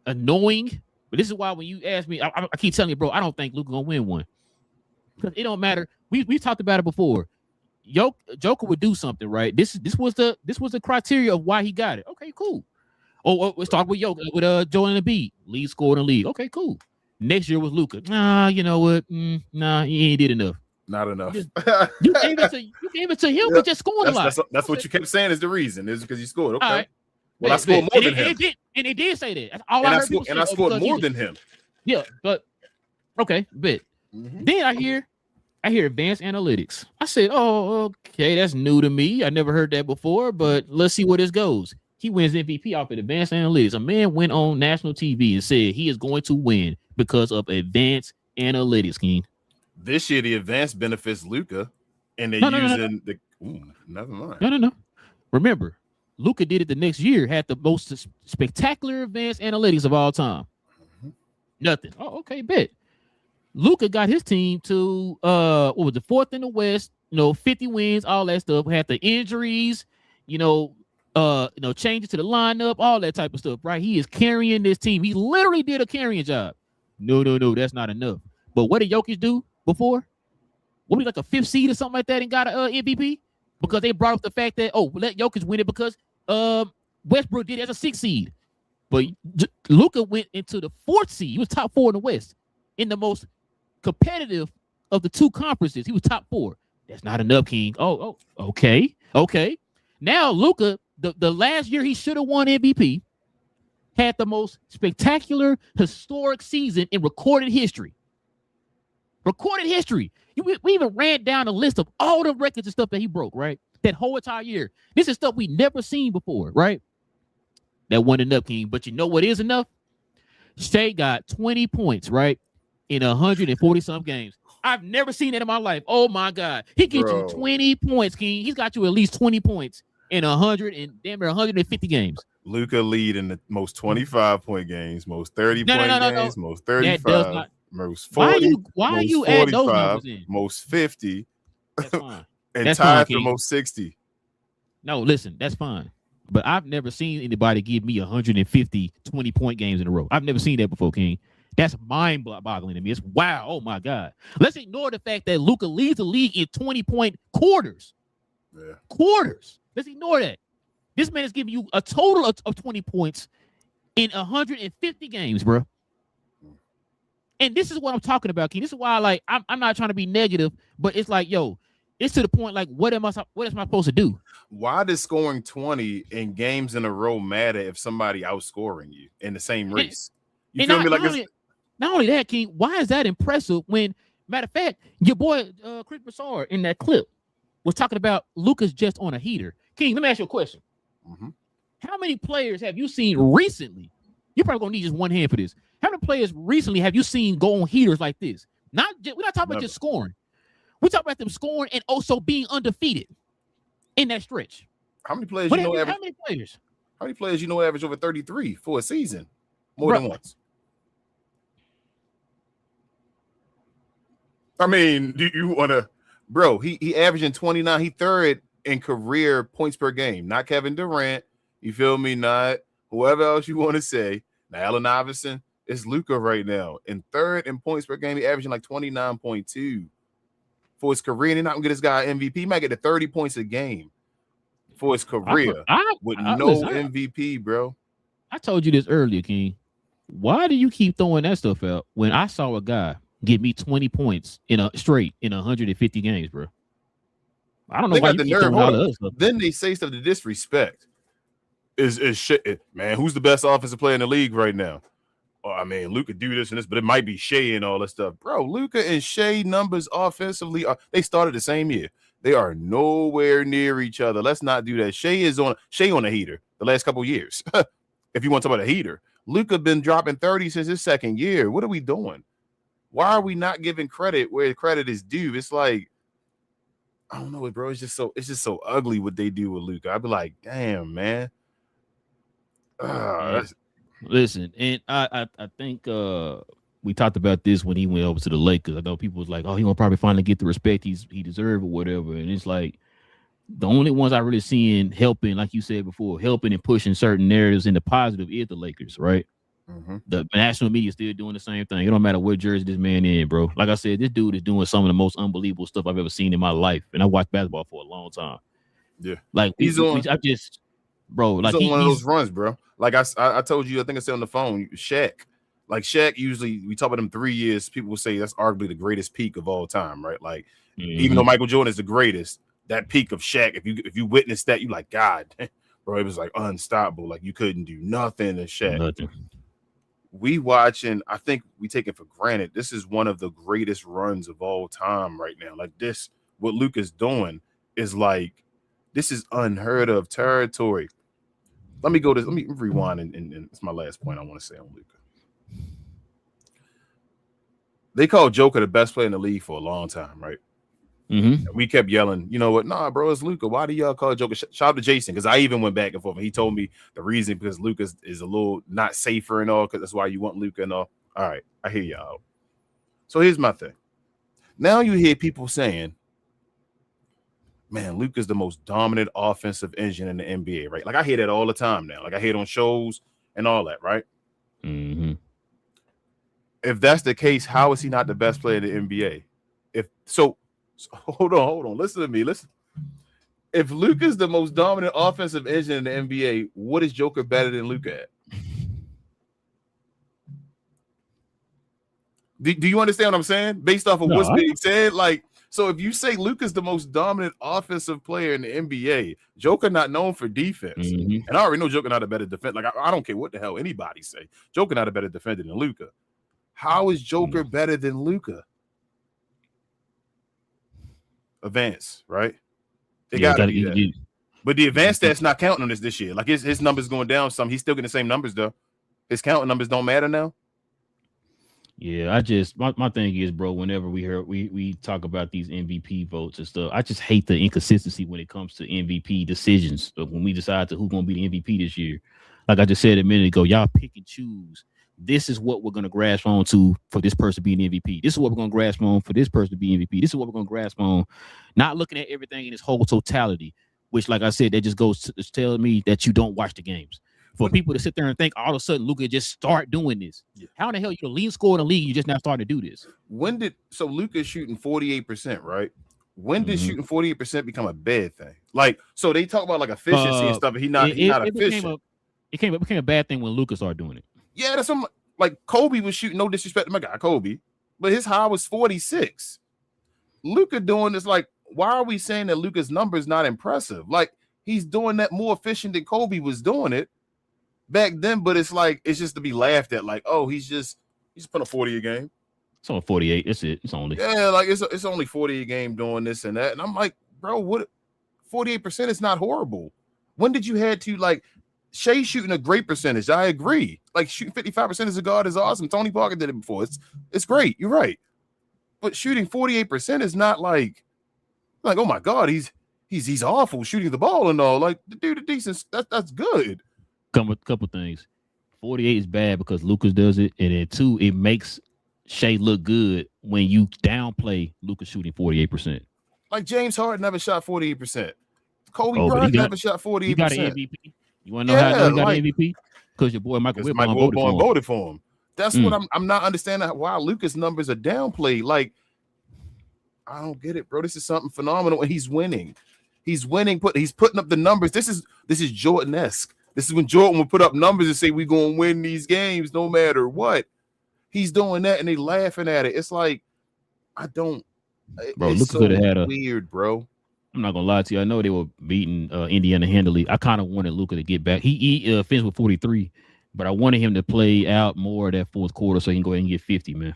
annoying. But this is why when you ask me, I keep telling you, bro, I don't think Luka gonna win one because it don't matter. We talked about it before. Joker would do something, right? This was the criteria of why he got it. Okay, cool. Let's talk with Joel Embiid, lead scorer in the league. Okay, cool. Next year was Luka. Nah, you know what? Nah, he ain't did enough. Not enough. You gave it to him, but just scoring a lot. That's what you kept saying is the reason. Is because he scored. Okay. Right. Well, I scored more than him. And it did say that. That's all I heard. I scored more than him. Yeah, but okay, but then I hear advanced analytics. I said, oh, okay, that's new to me. I never heard that before, but let's see where this goes. He wins MVP off of advanced analytics. A man went on national TV and said he is going to win because of advanced analytics, King. This year, the advanced benefits Luka, and they're using the. Ooh, never mind. No. Remember, Luka did it the next year. Had the most spectacular advanced analytics of all time. Nothing. Oh, okay, bet. Luka got his team to what was the fourth in the West? 50 wins, all that stuff. Had the injuries, changes to the lineup, all that type of stuff. Right? He is carrying this team. He literally did a carrying job. No, that's not enough. But what did Jokic do before? What, like a fifth seed or something like that and got a MVP? Because they brought up the fact that, let Jokic win it because Westbrook did it as a sixth seed. But Luka went into the fourth seed. He was top 4 in the West. In the most competitive of the two conferences, he was top 4. That's not enough, King. Oh, okay. Now Luka, the last year he should have won MVP, had the most spectacular, historic season in recorded history. We even ran down a list of all the records and stuff that he broke, right? That whole entire year. This is stuff we never seen before, right? That wasn't enough, King. But you know what is enough? Shea got 20 points, right? In 140-some games. I've never seen that in my life. Oh, my God. He gets you 20 points, King. He's got you at least 20 points in 150 games. Luka lead in the most 25-point games, most 30-point games, most 35, most 40, why are you adding those numbers in? Most 50, that's fine. and tied for most 60. No, listen, that's fine. But I've never seen anybody give me 150 20-point games in a row. I've never seen that before, King. That's mind-boggling to me. It's wow. Oh, my God. Let's ignore the fact that Luka leads the league in 20-point quarters. Yeah. Quarters. Let's ignore that. This man is giving you a total of 20 points in 150 games, bro. And this is what I'm talking about, King. This is why, I'm not trying to be negative, but it's like, it's to the point, what am I supposed to do? Why does scoring 20 in games in a row matter if somebody outscoring you in the same race? You feel me? Not only that, King, why is that impressive when, matter of fact, your boy Chris Broussard in that clip was talking about Luka's just on a heater. King, let me ask you a question. How many players have you seen recently? You're probably going to need just one hand for this. How many players recently have you seen go on heaters like this? We're not talking about just scoring. We're talking about them scoring and also being undefeated in that stretch. How many players How many players? How many players average over 33 for a season? More than once. I mean, do you want to, bro? He averaging 29. He third in career points per game. Not Kevin Durant. You feel me? Not whoever else you want to say. Now, Allen Iverson. It's Luka right now. In third in points per game, he averaging like 29.2 for his career. And they're not going to get this guy MVP. He might get to 30 points a game for his career with no MVP, bro. I told you this earlier, King. Why do you keep throwing that stuff out when I saw a guy get me 20 points in 150 games, bro? I don't know why you keep throwing all that stuff. Then they say stuff to disrespect. Is shit, man? Who's the best offensive player in the league right now? I mean, Luka do this and this, but it might be Shea and all that stuff. Bro, Luka and Shea numbers offensively, they started the same year. They are nowhere near each other. Let's not do that. Shea on a heater the last couple of years. If you want to talk about a heater. Luka been dropping 30 since his second year. What are we doing? Why are we not giving credit where credit is due? It's like, I don't know, bro. It's just so ugly what they do with Luka. I'd be like, damn, man. Listen, and I think we talked about this when he went over to the Lakers. I know people was like, oh, he gonna probably finally get the respect he deserved or whatever. And it's like the only ones I really seeing helping, like you said before, helping and pushing certain narratives in the positive is the Lakers, right? The national media is still doing the same thing. It don't matter what jersey this man in, bro. Like I said, this dude is doing some of the most unbelievable stuff I've ever seen in my life, and I watched basketball for a long time. Yeah, like he's on one of those runs, bro. Like I told you, I think I said on the phone, Shaq. Like Shaq, usually we talk about him 3 years. People will say that's arguably the greatest peak of all time, right? Like even though Michael Jordan is the greatest, that peak of Shaq, if you witness that, you like, God, bro, it was like unstoppable. Like you couldn't do nothing to Shaq. Nothing. We watching, I think we take it for granted. This is one of the greatest runs of all time right now. Like this, what Luka's doing is like, this is unheard of territory. Let me rewind, and it's my last point I want to say on Luka. They called Joker the best player in the league for a long time, right? We kept yelling, you know what? Nah, bro, it's Luka. Why do y'all call Joker? Shout out to Jason, because I even went back and forth. And he told me the reason because Luka is a little not safer and all, because that's why you want Luka and all. All right, I hear y'all. So here's my thing. Now you hear people saying, man, Luka's the most dominant offensive engine in the NBA, right? Like I hear that all the time now. Like I hear it on shows and all that, right? If that's the case, how is he not the best player in the NBA? So hold on. Listen to me. Listen. If Luka's the most dominant offensive engine in the NBA, what is Joker better than Luka at? Do you understand what I'm saying? Based off of what's being said, like, so if you say Luka's the most dominant offensive player in the NBA, Joker not known for defense, and I already know Joker not a better defender. Like I don't care what the hell anybody say, Joker not a better defender than Luka. How is Joker better than Luka? Advance, right? They got to be that. But the advanced stats not counting on this year. Like his numbers going down some. He's still getting the same numbers though. His counting numbers don't matter now. Yeah, my thing is, bro, whenever we talk about these MVP votes and stuff, I just hate the inconsistency when it comes to MVP decisions. But when we decide who's going to be the MVP this year, like I just said a minute ago, y'all pick and choose. This is what we're going to grasp on to for this person to be an MVP. This is what we're going to grasp on for this person to be MVP. This is what we're going to grasp on. Not looking at everything in its whole totality, which, like I said, that just goes to tell me that you don't watch the games. For people to sit there and think all of a sudden Luka just start doing this. How in the hell you the lead scorer in the league? You just now starting to do this. So Luka's shooting 48%, right? When did shooting 48% become a bad thing? Like, so they talk about like efficiency and stuff, but he's not efficient. It became a bad thing when Luka started doing it. Yeah, that's something like Kobe was shooting, no disrespect to my guy Kobe, but his high was 46. Luka doing this, like, why are we saying that Luka's number is not impressive? Like, he's doing that more efficient than Kobe was doing it back then, but it's like, it's just to be laughed at, like, oh, he's putting a 40 a game. It's only 48. That's it. It's only. Yeah, like it's only 40 a game doing this and that. And I'm like, bro, what 48% is not horrible. When did you had to, like, Shea shooting a great percentage? I agree. Like shooting 55% as a guard is awesome. Tony Parker did it before. It's great. You're right. But shooting 48% is not like, oh my God, he's awful shooting the ball and all. Like the dude, decent. That's good. Couple things. 48 is bad because Lucas does it, and then 2, it makes Shea look good when you downplay Lucas shooting 48%. Like James Harden never shot 48%. Kobe Bryant never shot 48%. He got an MVP. You want to know how he got an MVP? Because your boy Michael Wilbon voted for him. That's what I'm not understanding why Lucas numbers are downplayed. Like, I don't get it, bro. This is something phenomenal, and he's winning. He's winning. He's putting up the numbers. This is Jordan-esque. This is when Jordan would put up numbers and say we're gonna win these games no matter what. He's doing that, and they laughing at it. It's like, I don't. Bro, Luka could have had weird, bro. I'm not gonna lie to you. I know they were beating Indiana handily. I kind of wanted Luka to get back. He finished with 43, but I wanted him to play out more of that fourth quarter so he can go ahead and get 50, man.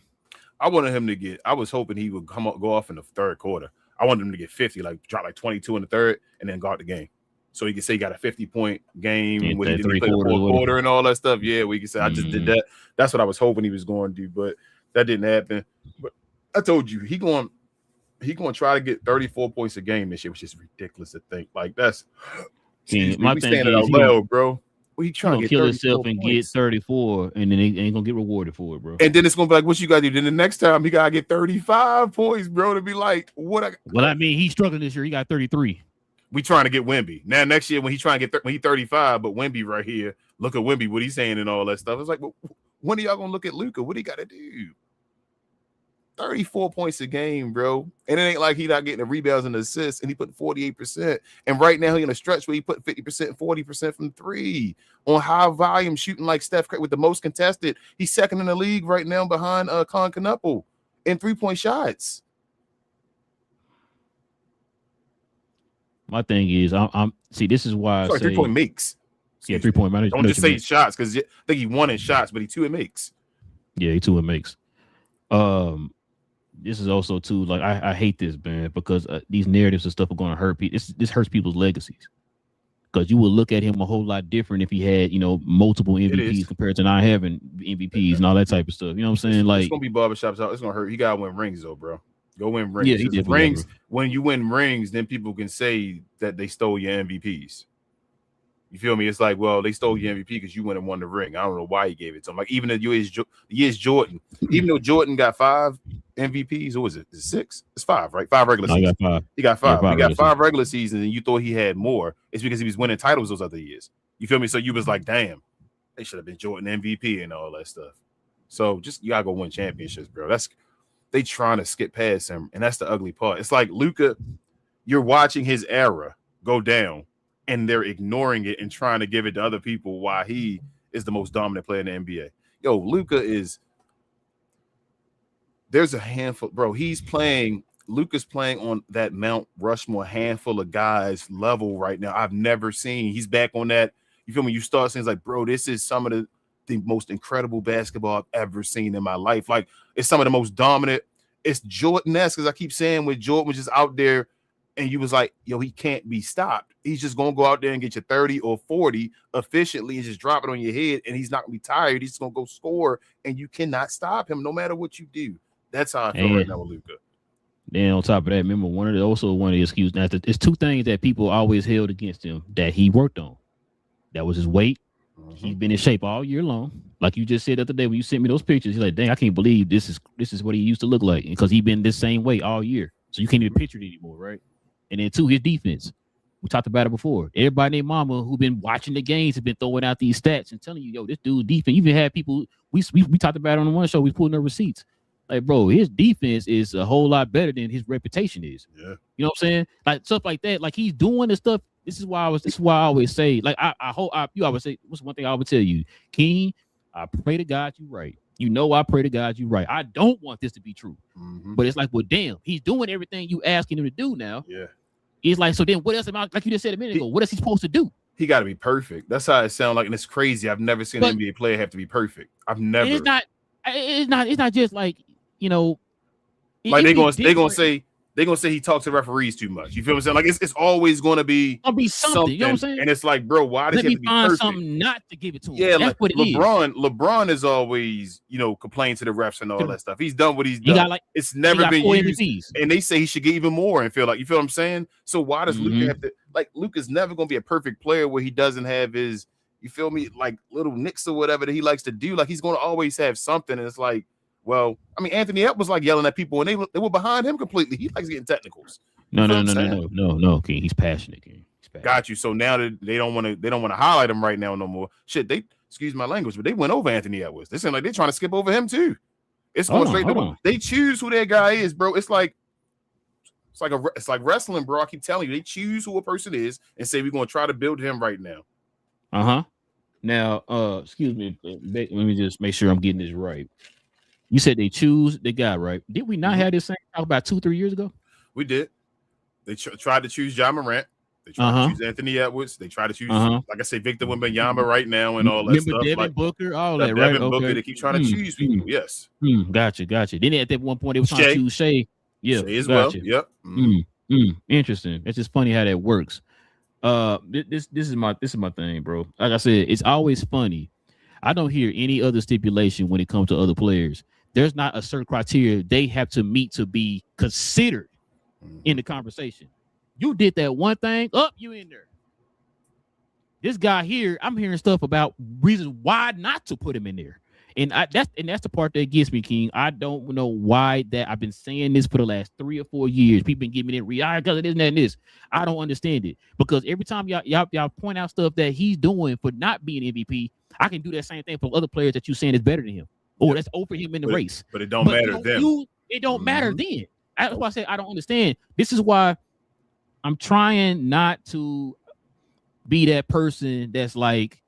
I wanted him to get. I was hoping he would go off in the third quarter. I wanted him to get 50, like drop like 22 in the third, and then go out the game. So he could say he got a 50-point game when he didn't play the fourth quarter and all that stuff. Yeah, we can say I just did that. That's what I was hoping he was going to do, but that didn't happen. But I told you he going to try to get 34 points a game this year, which is ridiculous to think. Like that's my thing standing out loud, bro. He trying to kill himself and get 34, and then he ain't gonna get rewarded for it, bro. And then it's gonna be like, what you gotta do? Then the next time he gotta get 35 points, bro, to be like, what? Well, I mean, he's struggling this year. He got 33. We trying to get Wemby. Now next year when he trying to get when he 35, but Wemby right here, look at Wemby, what he's saying and all that stuff. It's like, well, when are y'all gonna look at Luka? What he got to do? 34 points a game, bro. And it ain't like he not getting the rebounds and the assists, and he put 48%. And right now he in a stretch where he put 50%, 40% from three on high volume shooting like Steph Curry with the most contested. He's second in the league right now behind Colin Knuppel in 3-point shots. My thing is, I'm see. This is why I say 3-point makes. Yeah, 3-point management. Don't just say shots because I think he won in shots, but he 2 in makes. Yeah, he 2 in makes. This is also too like I hate this, man, because these narratives and stuff are going to hurt people. This hurts people's legacies. Because you would look at him a whole lot different if he had, multiple MVPs compared to not having MVPs and all that type of stuff. You know what I'm saying? Like, it's gonna be barbershops out. It's gonna hurt. He gotta win rings though, bro. Go win rings. Yeah, he did rings. When you win rings, then people can say that they stole your MVPs. You feel me? It's like, well, they stole your MVP because you went and won the ring. I don't know why he gave it to him. Like, even the years Jordan, even though Jordan got 5 MVPs, what was it? Is it 6? It's 5, right? 5 regular seasons. He got 5. He got 5 regular seasons, and you thought he had more. It's because he was winning titles those other years. You feel me? So you was like, damn, they should have been Jordan MVP and all that stuff. So just you gotta go win championships, bro. They trying to skip past him, and that's the ugly part. It's like Luka, you're watching his era go down. And they're ignoring it and trying to give it to other people why he is the most dominant player in the NBA. Yo, Luka there's a handful, bro. Luka's playing on that Mount Rushmore handful of guys level right now. I've never seen. He's back on that. You feel me? You start saying like, bro, this is some of the most incredible basketball I've ever seen in my life. Like, it's some of the most dominant. It's Jordan-esque, because I keep saying when Jordan was just out there and you was like, yo, he can't be stopped. He's just going to go out there and get you 30 or 40 efficiently and just drop it on your head, and he's not going to be tired. He's just going to go score, and you cannot stop him no matter what you do. That's how I feel right now with Luka. Then on top of that, remember one of the excuses. Now, it's 2 things that people always held against him that he worked on. That was his weight. Mm-hmm. He's been in shape all year long. Like you just said the other day when you sent me those pictures, he's like, dang, I can't believe this is what he used to look like, because he's been this same way all year. So you can't even picture it anymore, right? And then 2, his defense. We talked about it before. Everybody named Mama who been watching the games have been throwing out these stats and telling you, yo, this dude defense. Even had people we talked about it on the one show. We pulled no receipts. Like, bro, his defense is a whole lot better than his reputation is. Yeah, you know what I'm saying? Like stuff like that. Like he's doing the stuff. This is why I always say. Like you always say. What's one thing I would tell you, King? I pray to God you right. I pray to God you right. I don't want this to be true, but it's like, well, damn, he's doing everything you asking him to do now. Yeah. It's like, so then what else about, like you just said a minute ago, what is he supposed to do? He got to be perfect. That's how it sounds like, and it's crazy. I've never seen an NBA player have to be perfect. I've never. It's not just like, like they're gonna say he talks to referees too much. You feel what I'm saying? Like it's always gonna be something. You know what I'm saying? And it's like, bro, why does he have to be find perfect? Something not to give it to him. Yeah, that's like what it is. LeBron is always, complaining to the refs and all that stuff. He's done what he's done. It's never been used. MVPs. And they say he should get even more and feel like, you feel what I'm saying? So why does Luka have to, like, Luka's never gonna be a perfect player where he doesn't have his, you feel me, like little nicks or whatever that he likes to do. Like he's gonna always have something, and it's like, well, I mean, Anthony Ed was like yelling at people, and they were behind him completely. He likes getting technicals. No, King. He's passionate, King. Got you. So now that they don't want to highlight him right now no more. Shit, they excuse my language, but they went over Anthony Edwards. They seem like they're trying to skip over him too. It's going straight to them. They choose who their guy is, bro. It's like wrestling, bro. I keep telling you, they choose who a person is and say we're going to try to build him right now. Now, excuse me. Let me just make sure I'm getting this right. You said they choose the guy, right? Did we not have this same talk about 2-3 years ago? We did. They tried to choose Ja Morant. They tried to choose Anthony Edwards. They tried to choose, like I say, Victor Wembanyama right now and all that stuff. Devin like Booker, all that, right? Devin Booker. They keep trying to choose people. Yes. Gotcha. Then at that one point, they were trying to choose Shea. Yeah, Shea as well. Yep. Interesting. It's just funny how that works. This is my thing, bro. Like I said, it's always funny. I don't hear any other stipulation when it comes to other players. There's not a certain criteria they have to meet to be considered in the conversation. You did that one thing, you in there. This guy here, I'm hearing stuff about reasons why not to put him in there. And that's the part that gets me, King. I don't know why that I've been saying this for the last 3 or 4 years. People been giving me that because of this and that and this. I don't understand it because every time y'all point out stuff that he's doing for not being MVP, I can do that same thing for other players that you saying is better than him. Or that's over him in the race. But it don't matter then. It don't matter then. That's why I say I don't understand. This is why I'm trying not to be that person that's like,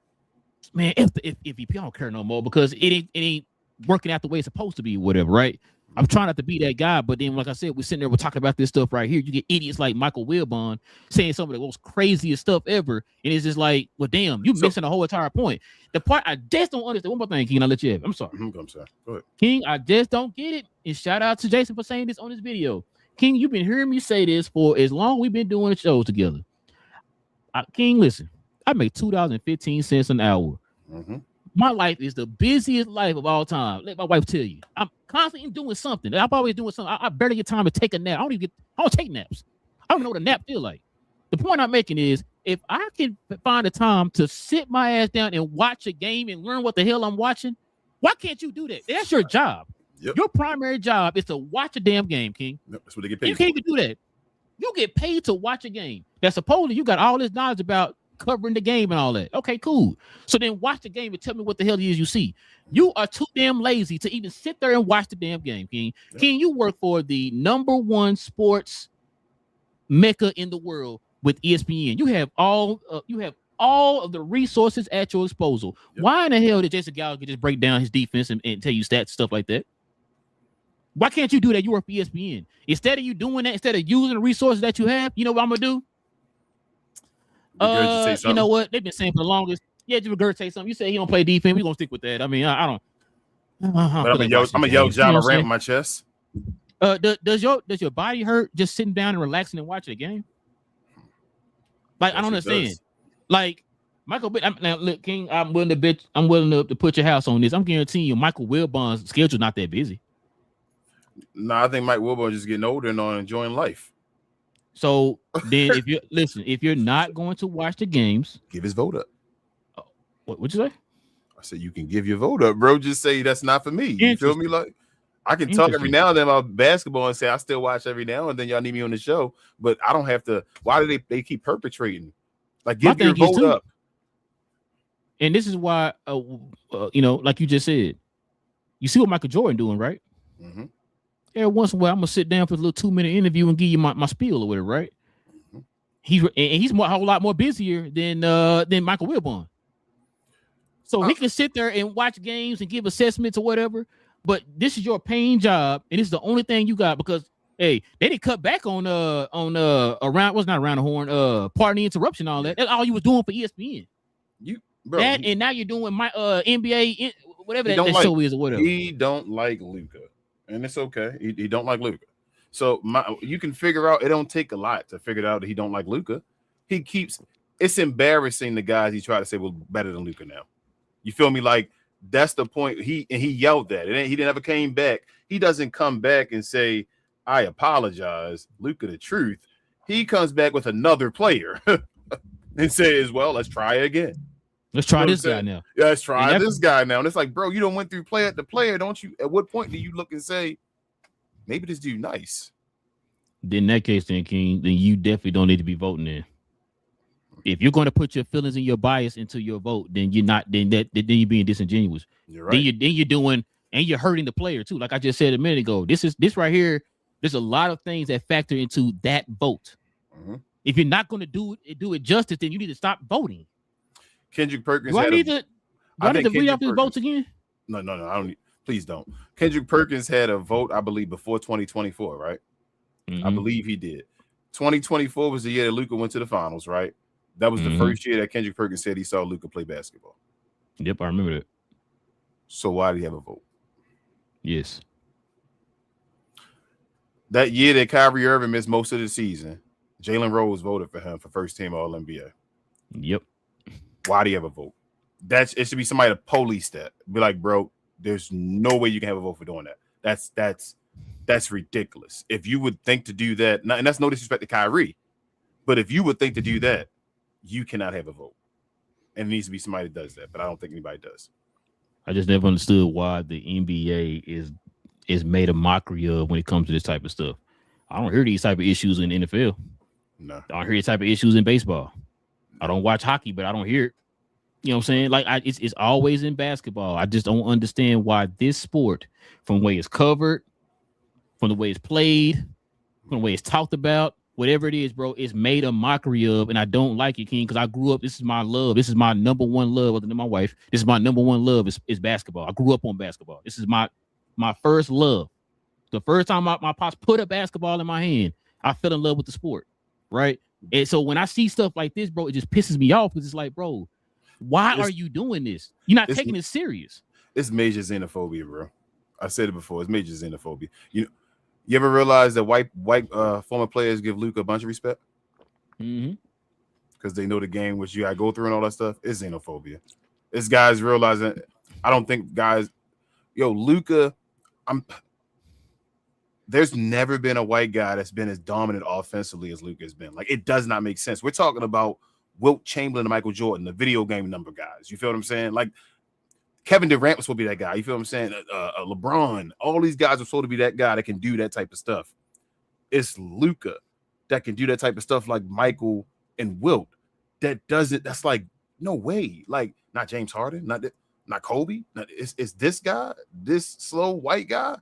man, if MVP, I don't care no more because it ain't working out the way it's supposed to be, whatever, right? I'm trying not to be that guy, but then, like I said, we're sitting there, we're talking about this stuff right here. You get idiots like Michael Wilbon saying some of the most craziest stuff ever, and it's just like, well, damn, you missing the whole entire point. The part I just don't understand. One more thing, King, I'll let you have. I'm sorry. I'm sorry. Go ahead. King, I just don't get it. And shout out to Jason for saying this on this video. King, you've been hearing me say this for as long as we've been doing the shows together. King, listen, I make $2.15 an hour. Mm-hmm. My life is the busiest life of all time. Let my wife tell you. I'm constantly doing something. I'm always doing something. I barely get time to take a nap. I don't take naps. I don't know what a nap feel like. The point I'm making is if I can find a time to sit my ass down and watch a game and learn what the hell I'm watching, why can't you do that? That's your job. Yep. Your primary job is to watch a damn game, King. Yep, that's what they get paid. You can't even do that. You get paid to watch a game. That's supposedly you got all this knowledge about covering the game and all that. Okay, cool. So then watch the game and tell me what the hell it is you see. You are too damn lazy to even sit there and watch the damn game, King. Yep. King, you work for the #1 sports mecca in the world with ESPN. You have all of the resources at your disposal. Yep. Why in the hell did Jason Gallagher just break down his defense and tell you stats, stuff like that? Why can't you do that? You work for ESPN. Instead of you doing that, instead of using the resources that you have, you know what I'm gonna do? You know what? They've been saying for the longest. Yeah, just regurgitate something. You say he don't play defense. We're gonna stick with that. I mean, I don't. I'm a yell John rant with my chest. Does your body hurt just sitting down and relaxing and watching the game? Like, yes, I don't understand. Does. Like Michael, now look, King, I'm willing to put your house on this. I'm guaranteeing you, Michael Wilbon's schedule's not that busy. No, I think Mike Wilbon just getting older and enjoying life. So then, if you're not going to watch the games, give his vote up. What'd you say? I said you can give your vote up, bro. Just say that's not for me. You feel me? Like I can talk every now and then about basketball and say I still watch every now and then. Y'all need me on the show, but I don't have to. Why do they keep perpetrating? Like give your vote up. And this is why, like you just said, you see what Michael Jordan doing, right? Mm-hmm. Every once in a while, I'm gonna sit down for a little 2-minute interview and give you my spiel or whatever, right? Mm-hmm. He's a whole lot more busier than Michael Wilbon. So he can sit there and watch games and give assessments or whatever. But this is your paying job, and this is the only thing you got because hey, they didn't cut back on around what's not around the horn, pardon the interruption, all that. That's all you was doing for ESPN. And now you're doing my NBA, whatever that show is or whatever. He don't like Luka. And it's okay. He don't like Luka. So you can figure out. It don't take a lot to figure out that he don't like Luka. It's embarrassing the guys he try to say well better than Luka now. You feel me? Like that's the point. He yelled that. He didn't ever came back. He doesn't come back and say I apologize, Luka. The truth. He comes back with another player and says, well, let's try again. Let's try this guy now. Yeah, let's try this guy now. And it's like, bro, you don't went through player to player, don't you? At what point do you look and say, maybe this dude nice? Then in that case, then King, then you definitely don't need to be voting in. If you're going to put your feelings and your bias into your vote, then you're not. Then you're being disingenuous. You're right. Then you're doing, and you're hurting the player too. Like I just said a minute ago, this right here. There's a lot of things that factor into that vote. Mm-hmm. If you're not going to do it justice, then you need to stop voting. Kendrick Perkins. Do I need to read off his votes again? No. I don't. Please don't. Kendrick Perkins had a vote, I believe, before 2024, right? Mm-hmm. I believe he did. 2024 was the year that Luka went to the finals, right? That was the first year that Kendrick Perkins said he saw Luka play basketball. Yep, I remember that. So why did he have a vote? Yes. That year that Kyrie Irving missed most of the season, Jalen Rose voted for him for first team All-NBA. Yep. Why do you have a vote? It should be somebody to police that. Be like, bro, there's no way you can have a vote for doing that. That's ridiculous. If you would think to do that, and that's no disrespect to Kyrie, but if you would think to do that, you cannot have a vote. And it needs to be somebody that does that, but I don't think anybody does. I just never understood why the NBA is made a mockery of when it comes to this type of stuff. I don't hear these type of issues in the NFL. No. I don't hear these type of issues in baseball. I don't watch hockey, but I don't hear it. You know what I'm saying? Like it's always in basketball. I just don't understand why this sport, from the way it's covered, from the way it's played, from the way it's talked about, whatever it is, bro, it's made a mockery of, and I don't like it, King, because I grew up. This is my love. This is my number one love, other than my wife. This is my number one love is basketball. I grew up on basketball. This is my first love. The first time my pops put a basketball in my hand, I fell in love with the sport, right? And so when I see stuff like this, bro, it just pisses me off because it's like, bro, why are you doing this? You're not taking it serious. It's major xenophobia, bro. I said it before. It's major xenophobia. You ever realize that white former players give Luka a bunch of respect? Because they know the game, which you got to go through and all that stuff. It's xenophobia. It's guys realizing. I don't think guys. Luka. There's never been a white guy that's been as dominant offensively as Luka has been. Like, it does not make sense. We're talking about Wilt Chamberlain and Michael Jordan, the video game number guys. You feel what I'm saying? Like, Kevin Durant was supposed to be that guy. You feel what I'm saying? LeBron, all these guys are supposed to be that guy that can do that type of stuff. It's Luka that can do that type of stuff like Michael and Wilt. That's like, no way. Like, not James Harden, not Kobe. It's this guy, this slow white guy.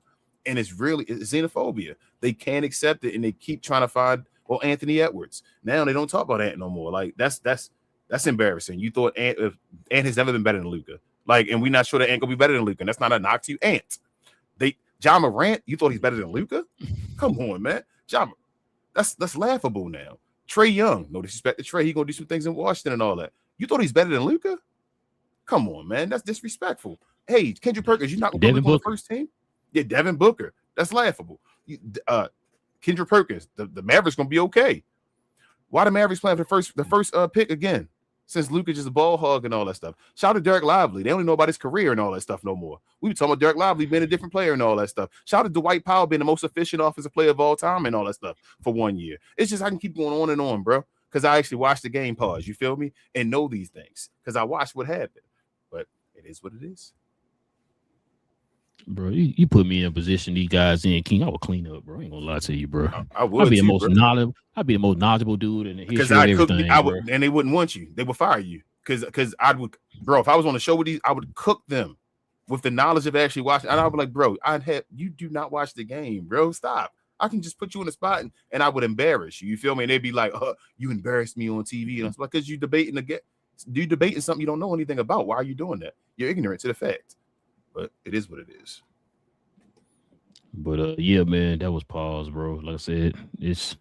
And it's xenophobia. They can't accept it, and they keep trying to find Anthony Edwards. Now they don't talk about Ant no more. Like that's embarrassing. You thought Ant has never been better than Luka. Like, and we're not sure that Ant gonna be better than Luka. And that's not a knock to you, Ant. John Morant, you thought he's better than Luka? Come on, man. John, that's laughable now. Trae Young, no disrespect to Trae, he gonna do some things in Washington and all that. You thought he's better than Luka? Come on, man. That's disrespectful. Hey, Kendrick Perkins, you're not gonna put on the first team? Yeah, Devin Booker. That's laughable. Kendrick Perkins, the Mavericks gonna be okay. Why the Mavericks playing for the first pick again? Since Luka just a ball hog and all that stuff. Shout out to Derek Lively. They don't know about his career and all that stuff no more. We were talking about Derek Lively being a different player and all that stuff. Shout out to Dwight Powell being the most efficient offensive player of all time and all that stuff for 1 year. It's just I can keep going on and on, bro. Because I actually watched the game pause. You feel me? And know these things. Because I watched what happened. But it is what it is. Bro, you put me in a position these guys in, King. I would clean up, bro. I ain't gonna lie to you, bro. I would. I'd be the most knowledgeable dude in the history of everything. And they wouldn't want you. They would fire you because I would, bro. If I was on the show with these, I would cook them with the knowledge of actually watching. And I'd be like, bro, you do not watch the game, bro. Stop. I can just put you in the spot and I would embarrass you. You feel me? And they'd be like, you embarrassed me on TV, and it's like, because you debating something you don't know anything about. Why are you doing that? You're ignorant to the fact. But it is what it is. But yeah, man, that was pause, bro. Like I said, it's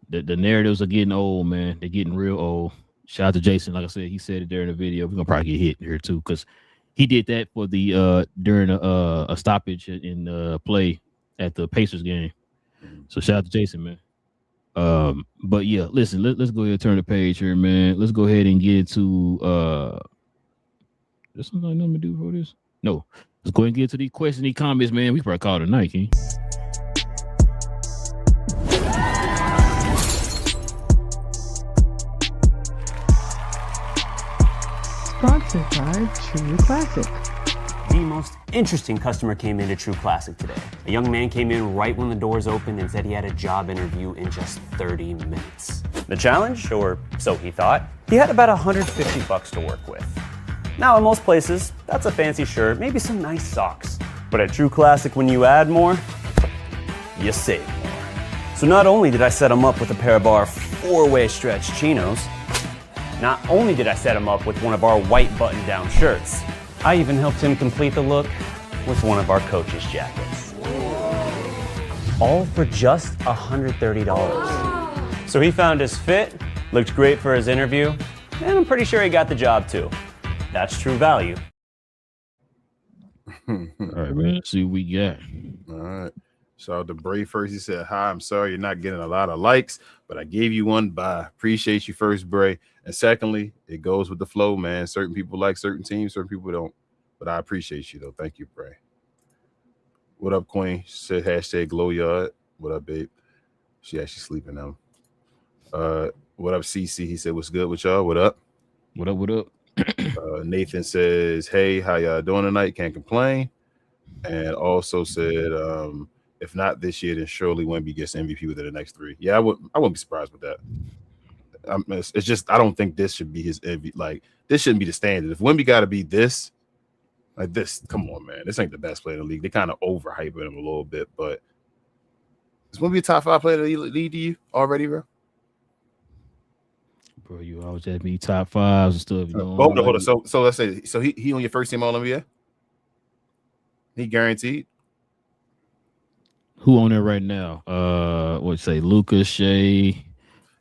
the narratives are getting old, man. They're getting real old. Shout out to Jason. Like I said, he said it there in the video. We're gonna probably get hit here too, because he did that for the during a stoppage in play at the Pacers game. So shout out to Jason, man. But yeah, listen, let's go ahead and turn the page here, man. Let's go ahead and get into there's something I'm gonna do for this. No, let's go ahead and get to these questions, these comments, man. We probably call it a night, King. Sponsored by True Classic. The most interesting customer came into True Classic today. A young man came in right when the doors opened and said he had a job interview in just 30 minutes. The challenge, or so he thought, he had about $150 to work with. Now, in most places, that's a fancy shirt, maybe some nice socks. But at True Classic, when you add more, you save more. So not only did I set him up with a pair of our 4-way stretch chinos, not only did I set him up with one of our white button-down shirts, I even helped him complete the look with one of our coach's jackets. All for just $130. So he found his fit, looked great for his interview, and I'm pretty sure he got the job too. That's true value. All right, man. Let's see what we got. All right. Shout out to Bray first. He said, hi, I'm sorry you're not getting a lot of likes, but I gave you one bye. Appreciate you first, Bray. And secondly, it goes with the flow, man. Certain people like certain teams, certain people don't. But I appreciate you, though. Thank you, Bray. What up, Queen? She said hashtag glow yard. What up, babe? She actually sleeping now. What up, CC? He said, what's good with y'all? What up? What up? Nathan says, "Hey, how y'all doing tonight? Can't complain." And also said, "If not this year, then surely Wemby gets MVP within the next 3." Yeah, I wouldn't be surprised with that. It's just I don't think this should be his MVP. Like this shouldn't be the standard. If Wemby got to be this, like this, come on, man, this ain't the best player in the league. They kind of overhyping him a little bit, but is Wemby a top 5 player in the league to you already, bro? Bro, you always have me top 5s and stuff. You know, hold on. So let's say he on your first team All NBA. He guaranteed. Who on there right now? What'd say? Luka, Shea.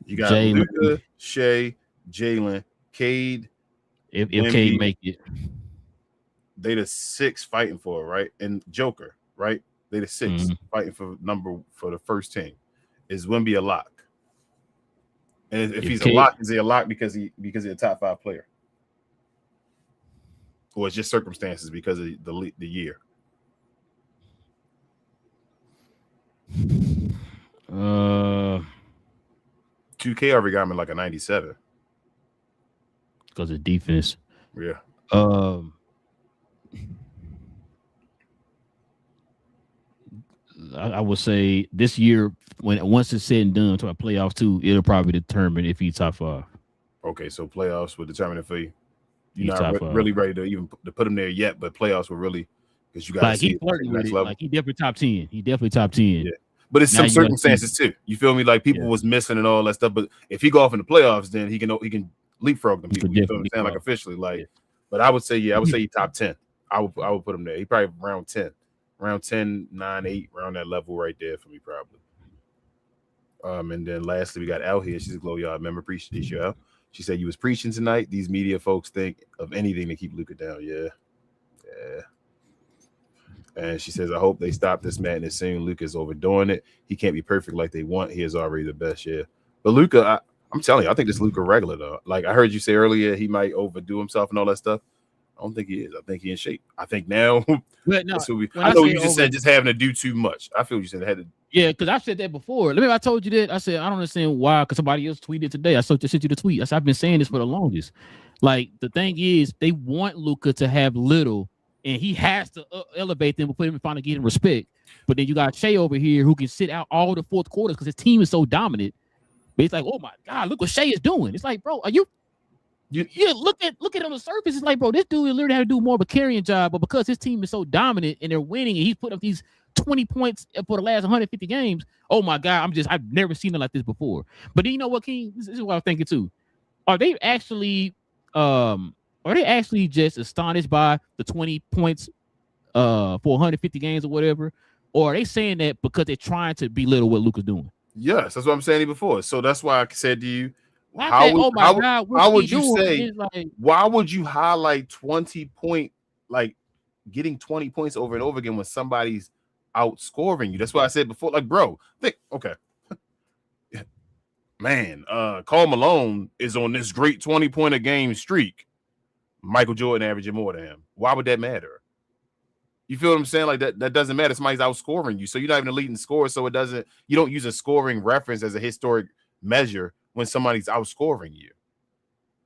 You got Luka, Shea, Jalen, Cade. If Cade make it, they the 6 fighting for it, right? And Joker, right? They the 6 fighting for the first team. Is Wemby a lock? And if he's Cade, a lock, is he a lock because he's a top 5 player, or it's just circumstances because of the year? 2K already got him like a 97 because of defense. Yeah. I would say this year, once it's said and done to our playoffs too, it'll probably determine if he's top 5. Okay, so playoffs will determine if you're not really ready to even to put him there yet, but playoffs will really because you got to see he's flirting with it. Like he definitely top 10. He definitely top 10. Yeah. But it's some circumstances too. You feel me? Like people was missing and all that stuff. But if he go off in the playoffs, then he can leapfrog them people. You feel what I'm saying? Like officially, like. But I would say, he top 10. I would put him there. He probably around 10, 9, 8, around that level right there for me probably. And then lastly, we got Al here. She's a glow yard member. Appreciate you, Al. She said you was preaching tonight. These media folks think of anything to keep Luka down. Yeah. And she says, I hope they stop this madness soon. Luka's overdoing it. He can't be perfect like they want. He is already the best, yeah. But Luka, I'm telling you, I think this Luka regular, though. Like I heard you say earlier, he might overdo himself and all that stuff. I don't think he is. I think he's in shape. I think now. But no, I know you just said just having to do too much. I feel you said had to. Yeah, because I said that before. I told you that. I said I don't understand why. Because somebody else tweeted today. I sent you the tweet. I said I've been saying this for the longest. Like the thing is, they want Luka to have little, and he has to elevate them, put him and finally get him respect. But then you got Shea over here who can sit out all the fourth quarters because his team is so dominant. But it's like, oh my God, look what Shea is doing. It's like, bro, are you? Look at on the surface. It's like, bro, this dude literally had to do more of a carrying job, but because his team is so dominant and they're winning, and he's put up these 20 points for the last 150 games. Oh my God, I've never seen it like this before. But you know what, King? This is what I'm thinking too. Are they actually just astonished by the 20 points for 150 games or whatever, or are they saying that because they're trying to belittle what Luka's doing? Yes, that's what I'm saying before. So that's why I said to you. How would you say? Like, why would you highlight 20 point, like getting 20 points over and over again when somebody's outscoring you? That's why I said before. Like, bro, okay, man. Karl Malone is on this great 20-point a game streak. Michael Jordan averaging more than him. Why would that matter? You feel what I'm saying? Like that doesn't matter. Somebody's outscoring you, so you're not even a leading scorer. So it doesn't. You don't use a scoring reference as a historic measure when somebody's outscoring you.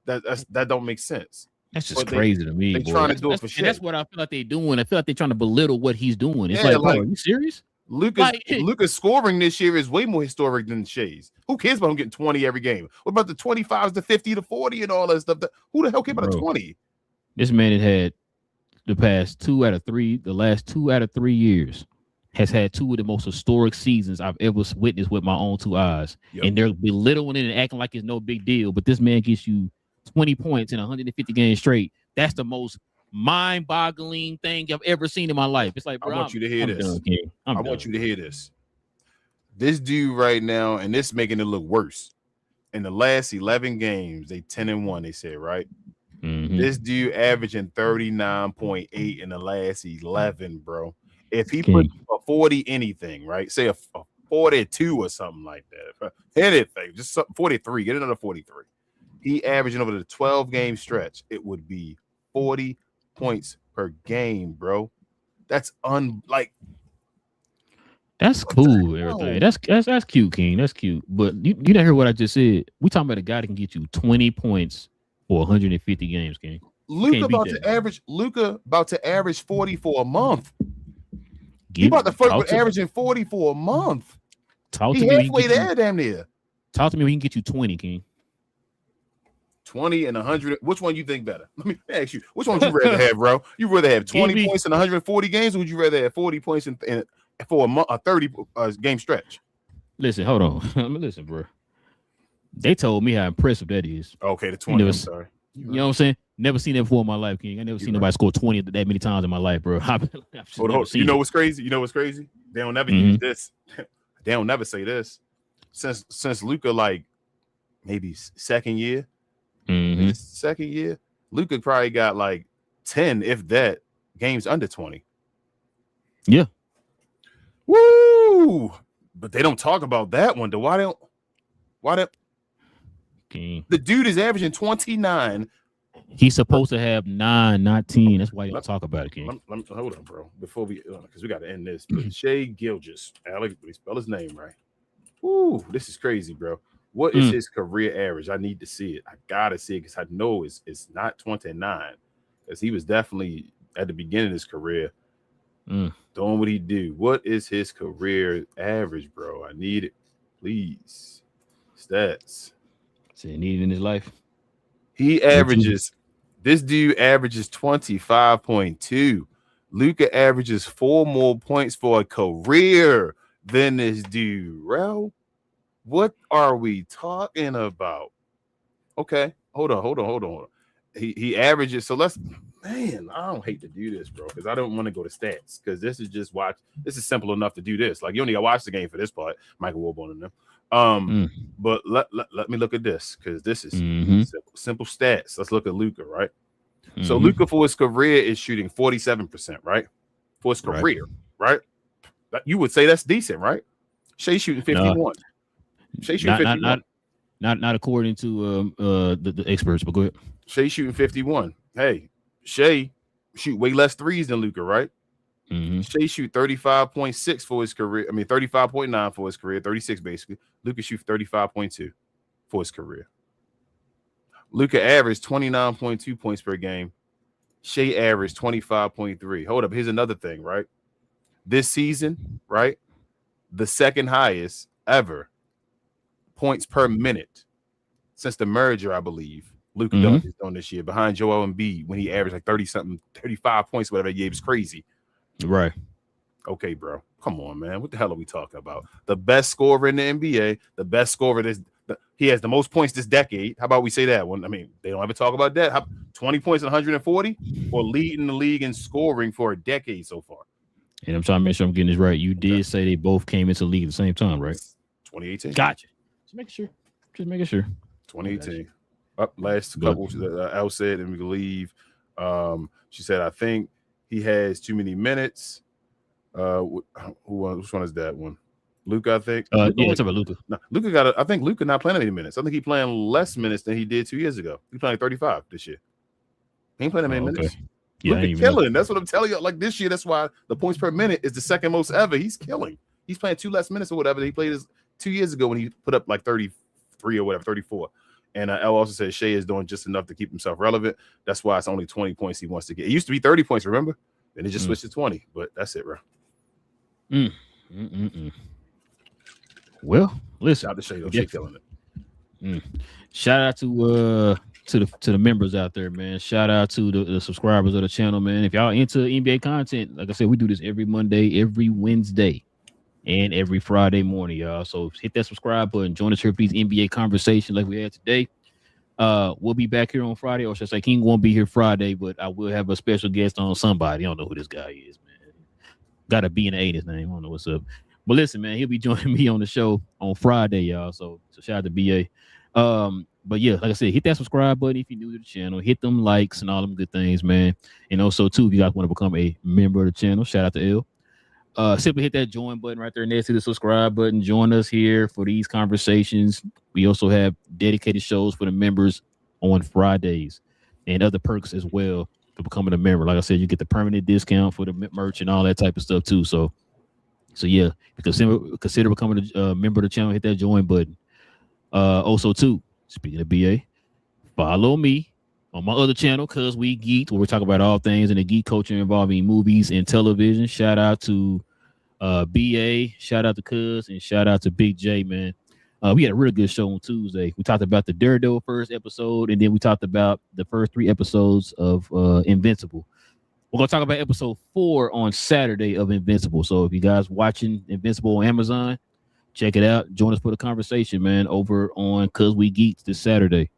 That don't make sense. That's just crazy to me. They're trying to do it for shit. That's what I feel like they're doing. I feel like they're trying to belittle what he's doing. It's like, bro, are you serious? Luka's scoring this year is way more historic than Shea's. Who cares about him getting 20 every game? What about the 25s, the 50, the 40, and all that stuff? Who the hell cares about a 20? This man had the last 2 out of 3 years has had 2 of the most historic seasons I've ever witnessed with my own 2 eyes. Yep. And they're belittling it and acting like it's no big deal. But this man gets you 20 points in 150 games straight. That's the most mind-boggling thing I've ever seen in my life. It's like, bro, I want you to hear this. I want you to hear this. This dude right now, and this making it look worse. In the last 11 games, they 10-1, they said, right? Mm-hmm. This dude averaging 39.8 in the last 11, bro. If he put a 40 anything, right? Say a 42 or something like that. Anything, just 43, get another 43. He averaging over the 12-game stretch, it would be 40 points per game, bro. That's that's cool. Everything. That's cute, King. That's cute. But you didn't hear what I just said. We talking about a guy that can get you 20 points for 150 games, King. Luka about to average 40 for a month. He Give, about to flirt talk with to- averaging 40 for a month. Talk He to me. when he halfway get you- there, damn near. Talk to me when he can get you 20, King. 20 and 100. Which one you think better? Let me ask you. Which one would you rather have, bro? You rather have 20 points in 140 games, or would you rather have 40 points in for a month, a 30 game stretch? Listen, hold on. Listen, bro. They told me how impressive that is. Okay, the 20. I'm sorry. You know what I'm saying? Never seen that before in my life, King. I never seen nobody score 20 that many times in my life, bro. Hold on. You know what's crazy? They don't never use this. They don't never say this. Since Luka, like maybe second year, Luka probably got like 10, if that, games under 20. Yeah. Woo! But they don't talk about that one. Why don't King. The dude is averaging 29. He's supposed to have 9, not 10. That's why you don't talk about it, King. Hold on, bro. Before we, because we got to end this. Shai Gilgeous, Alex, spell his name right. Ooh, this is crazy, bro. What is his career average? I need to see it. I gotta see it because I know it's not 29. Because he was definitely at the beginning of his career doing what he do. What is his career average, bro? I need it, please. Stats. So he need it in his life. He averages. This dude averages 25.2. Luka averages 4 more points for a career than this dude. Rel, what are we talking about? Okay, hold on. He averages. So let's. Man, I don't hate to do this, bro, because I don't want to go to stats because this is just watch. This is simple enough to do this. Like you only got to watch the game for this part. Michael Wilbon and them. But let me look at this because this is simple stats. Let's look at Luka, right? So Luka for his career is shooting 47%, right? For his career, right? You would say that's decent, right? Shai shooting 51. Shai shooting 51. Not according to the experts, but go ahead. Shai shooting 51. Hey, Shai shoot way less threes than Luka, right? Shai shoot 35.6 for his career. I mean, 35.9 for his career, 36 basically. Luka shoot 35.2 for his career. Luka averaged 29.2 points per game. Shai averaged 25.3. Hold up. Here's another thing, right? This season, right? The second highest ever points per minute since the merger, I believe. Luka Doncic on this year behind Joel Embiid when he averaged like 30-something, 35 points, whatever. Yeah, it was crazy. Right. Okay, bro. Come on, man. What the hell are we talking about? The best scorer in the NBA, the best scorer he has the most points this decade. How about we say that one? I mean, they don't ever talk about that. 20 points in 140 or leading the league in scoring for a decade so far. And I'm trying to make sure I'm getting this right. You did say they both came into the league at the same time, right? 2018. Gotcha. Just making sure. 2018. Up last couple. Al said, and we can leave. She said, I think he has too many minutes. Which one is that one? Luka, I think. Yeah, it's about Luka. No, Luka I think Luka not playing any minutes. I think he playing less minutes than he did 2 years ago. He's playing 35 this year. He ain't playing that many minutes. Yeah, Luka killing. That's what I'm telling you. Like this year, that's why the points per minute is the second most ever. He's killing. He's playing 2 less minutes or whatever. He played 2 years ago when he put up like 33 or whatever, 34. And El also said Shai is doing just enough to keep himself relevant. That's why it's only 20 points he wants to get. It used to be 30 points, remember? And it just switched to 20. But that's it, bro. Well, listen. Shout out to Shai, though. Shai killing it. Shout out to the members out there, man. Shout out to the subscribers of the channel, man. If y'all into NBA content, like I said, we do this every Monday, every Wednesday, and every Friday morning, y'all. So hit that subscribe button. Join us here for these NBA conversations like we had today. We'll be back here on Friday, or should I say King won't be here Friday, but I will have a special guest on somebody. I don't know who this guy is, man. Got a B and A in his name. I don't know what's up. But listen, man, he'll be joining me on the show on Friday, y'all. So shout out to BA. But yeah, like I said, hit that subscribe button if you're new to the channel. Hit them likes and all them good things, man. And also, too, if you guys want to become a member of the channel, shout out to L. Simply hit that join button right there next to the subscribe button. Join us here for these conversations. We also have dedicated shows for the members on Fridays and other perks as well for becoming a member. Like I said, you get the permanent discount for the merch and all that type of stuff too. So yeah, consider becoming a member of the channel. Hit that join button. Also too, speaking of BA, follow me On my other channel, Cuz We Geeked, where we talk about all things in the geek culture involving movies and television. Shout out to BA, shout out to Cuz, and shout out to Big J, man. We had a really good show on Tuesday. We talked about the Daredevil first episode, and then we talked about the first 3 episodes of Invincible. We're going to talk about episode 4 on Saturday of Invincible. So if you guys watching Invincible on Amazon, check it out. Join us for the conversation, man, over on Cuz We Geeked this Saturday.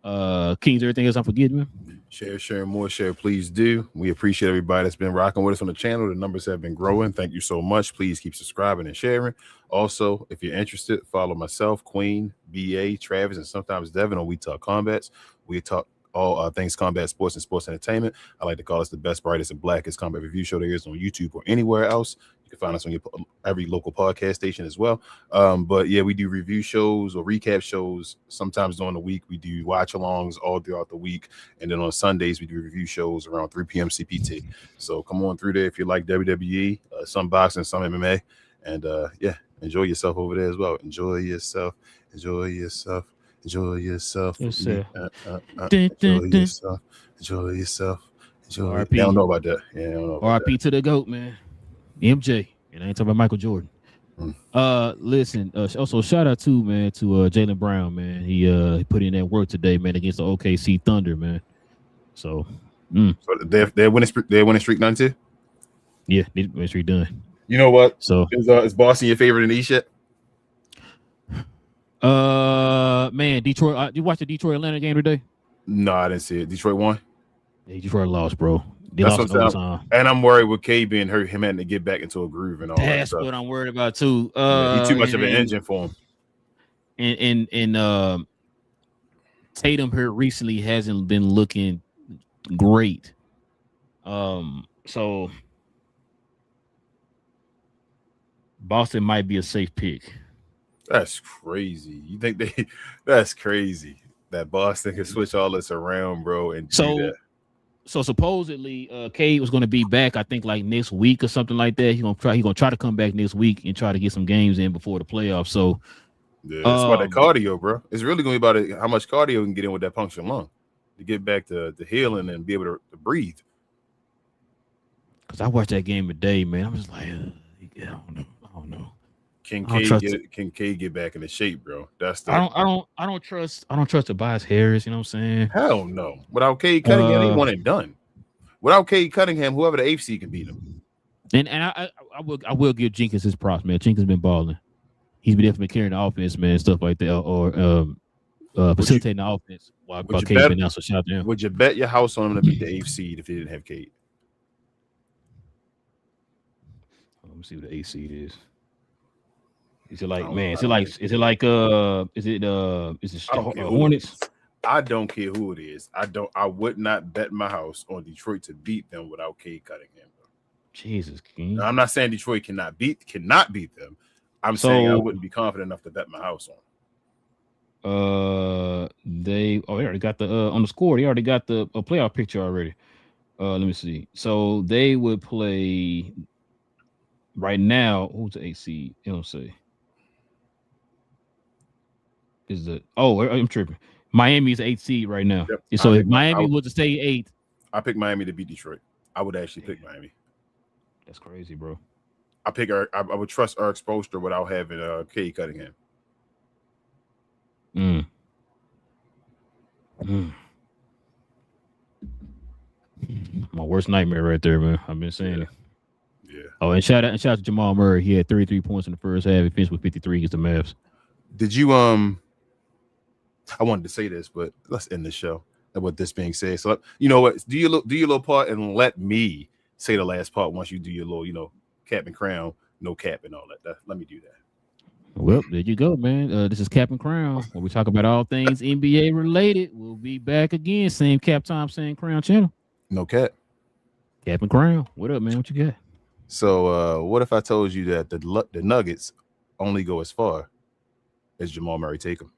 Kings, everything else I'm forgetting, man? Share more, please do. We appreciate everybody that's been rocking with us on the channel. The numbers have been growing. Thank you so much. Please keep subscribing and sharing. Also, if you're interested, follow myself, Queen, BA, Travis, and sometimes Devin on We Talk Combats. We talk all things combat sports and sports entertainment. I like to call us the best, brightest, and blackest combat review show there is on YouTube or anywhere else. You can find us on every local podcast station as well. But yeah, we do review shows or recap shows sometimes during the week. We do watch alongs all throughout the week, and then on Sundays we do review shows around 3 p.m. CPT. So come on through there if you like WWE, some boxing, some MMA, and yeah, enjoy yourself over there as well. Enjoy yourself. Enjoy yourself. Enjoy yourself. Enjoy yourself. Enjoy yourself. Enjoy. I don't know about that. Yeah, I don't know. RIP to the GOAT, man. MJ. And I ain't talking about Michael Jordan. Listen, also shout out to Jaylen Brown, man. He put in that work today, man, against the OKC Thunder, man. So they're winning streak done too? Yeah, winning streak done. You know what? So is Boston your favorite in the East yet? Man, Detroit. You watch the Detroit Atlanta game today? No, I didn't see it. Detroit won. Yeah, Detroit lost, bro. That's what I'm saying. And I'm worried with K being hurt, him having to get back into a groove and all that. That's what I'm worried about too. He's too much of an engine for him. And Tatum here recently hasn't been looking great. So Boston might be a safe pick. That's crazy. You think that's crazy that Boston can switch all this around, bro, and do that. So supposedly, Cade was going to be back, I think, like next week or something like that. He's gonna try to come back next week and try to get some games in before the playoffs. So yeah, it's about that cardio, bro. It's really going to be about how much cardio you can get in with that punctured lung to get back to healing and be able to breathe. Because I watched that game today, man. I'm just like, I don't know. Can K get back into shape, bro? That's the I don't trust Tobias Harris. You know what I'm saying? Hell no. Without Cade Cunningham, he won and done. Without Cade Cunningham, whoever the AFC can beat him. And I will give Jenkins his props, man. Jenkins been balling. He's been definitely carrying the offense, man, stuff like that, or facilitating the offense while Cade's been out. So shout out to him. Would you bet your house on him to beat the AFC if he didn't have Cade? Let me see what the AC is. Is it like Hornets? I don't care who it is. I would not bet my house on Detroit to beat them without Cade Cunningham. Jesus, King. Now, I'm not saying Detroit cannot beat them. I'm saying I wouldn't be confident enough to bet my house on. They already got the on the score. They already got the playoff picture already. Let me see. So they would play right now. Who's the AC? You don't say. I'm tripping. Miami's 8th seed right now. Yep. So if Miami was to stay 8th, I pick Miami to beat Detroit. I would actually pick Miami. That's crazy, bro. I would trust Eric Spoelstra without having Cade Cunningham. My worst nightmare right there, man. I've been saying it. Yeah. Oh, and shout out to Jamal Murray. He had 33 points in the first half. He finished with 53 against the Mavs. Did you I wanted to say this, but let's end the show. With this being said, so you know what? Do your little part and let me say the last part once you do your little, cap and crown, no cap and all that. Let me do that. Well, there you go, man. This is Cap and Crown, where we talk about all things NBA related. We'll be back again, same cap time, same crown channel. No cap. Cap and Crown. What up, man? What you got? So, what if I told you that the Nuggets only go as far as Jamal Murray take them?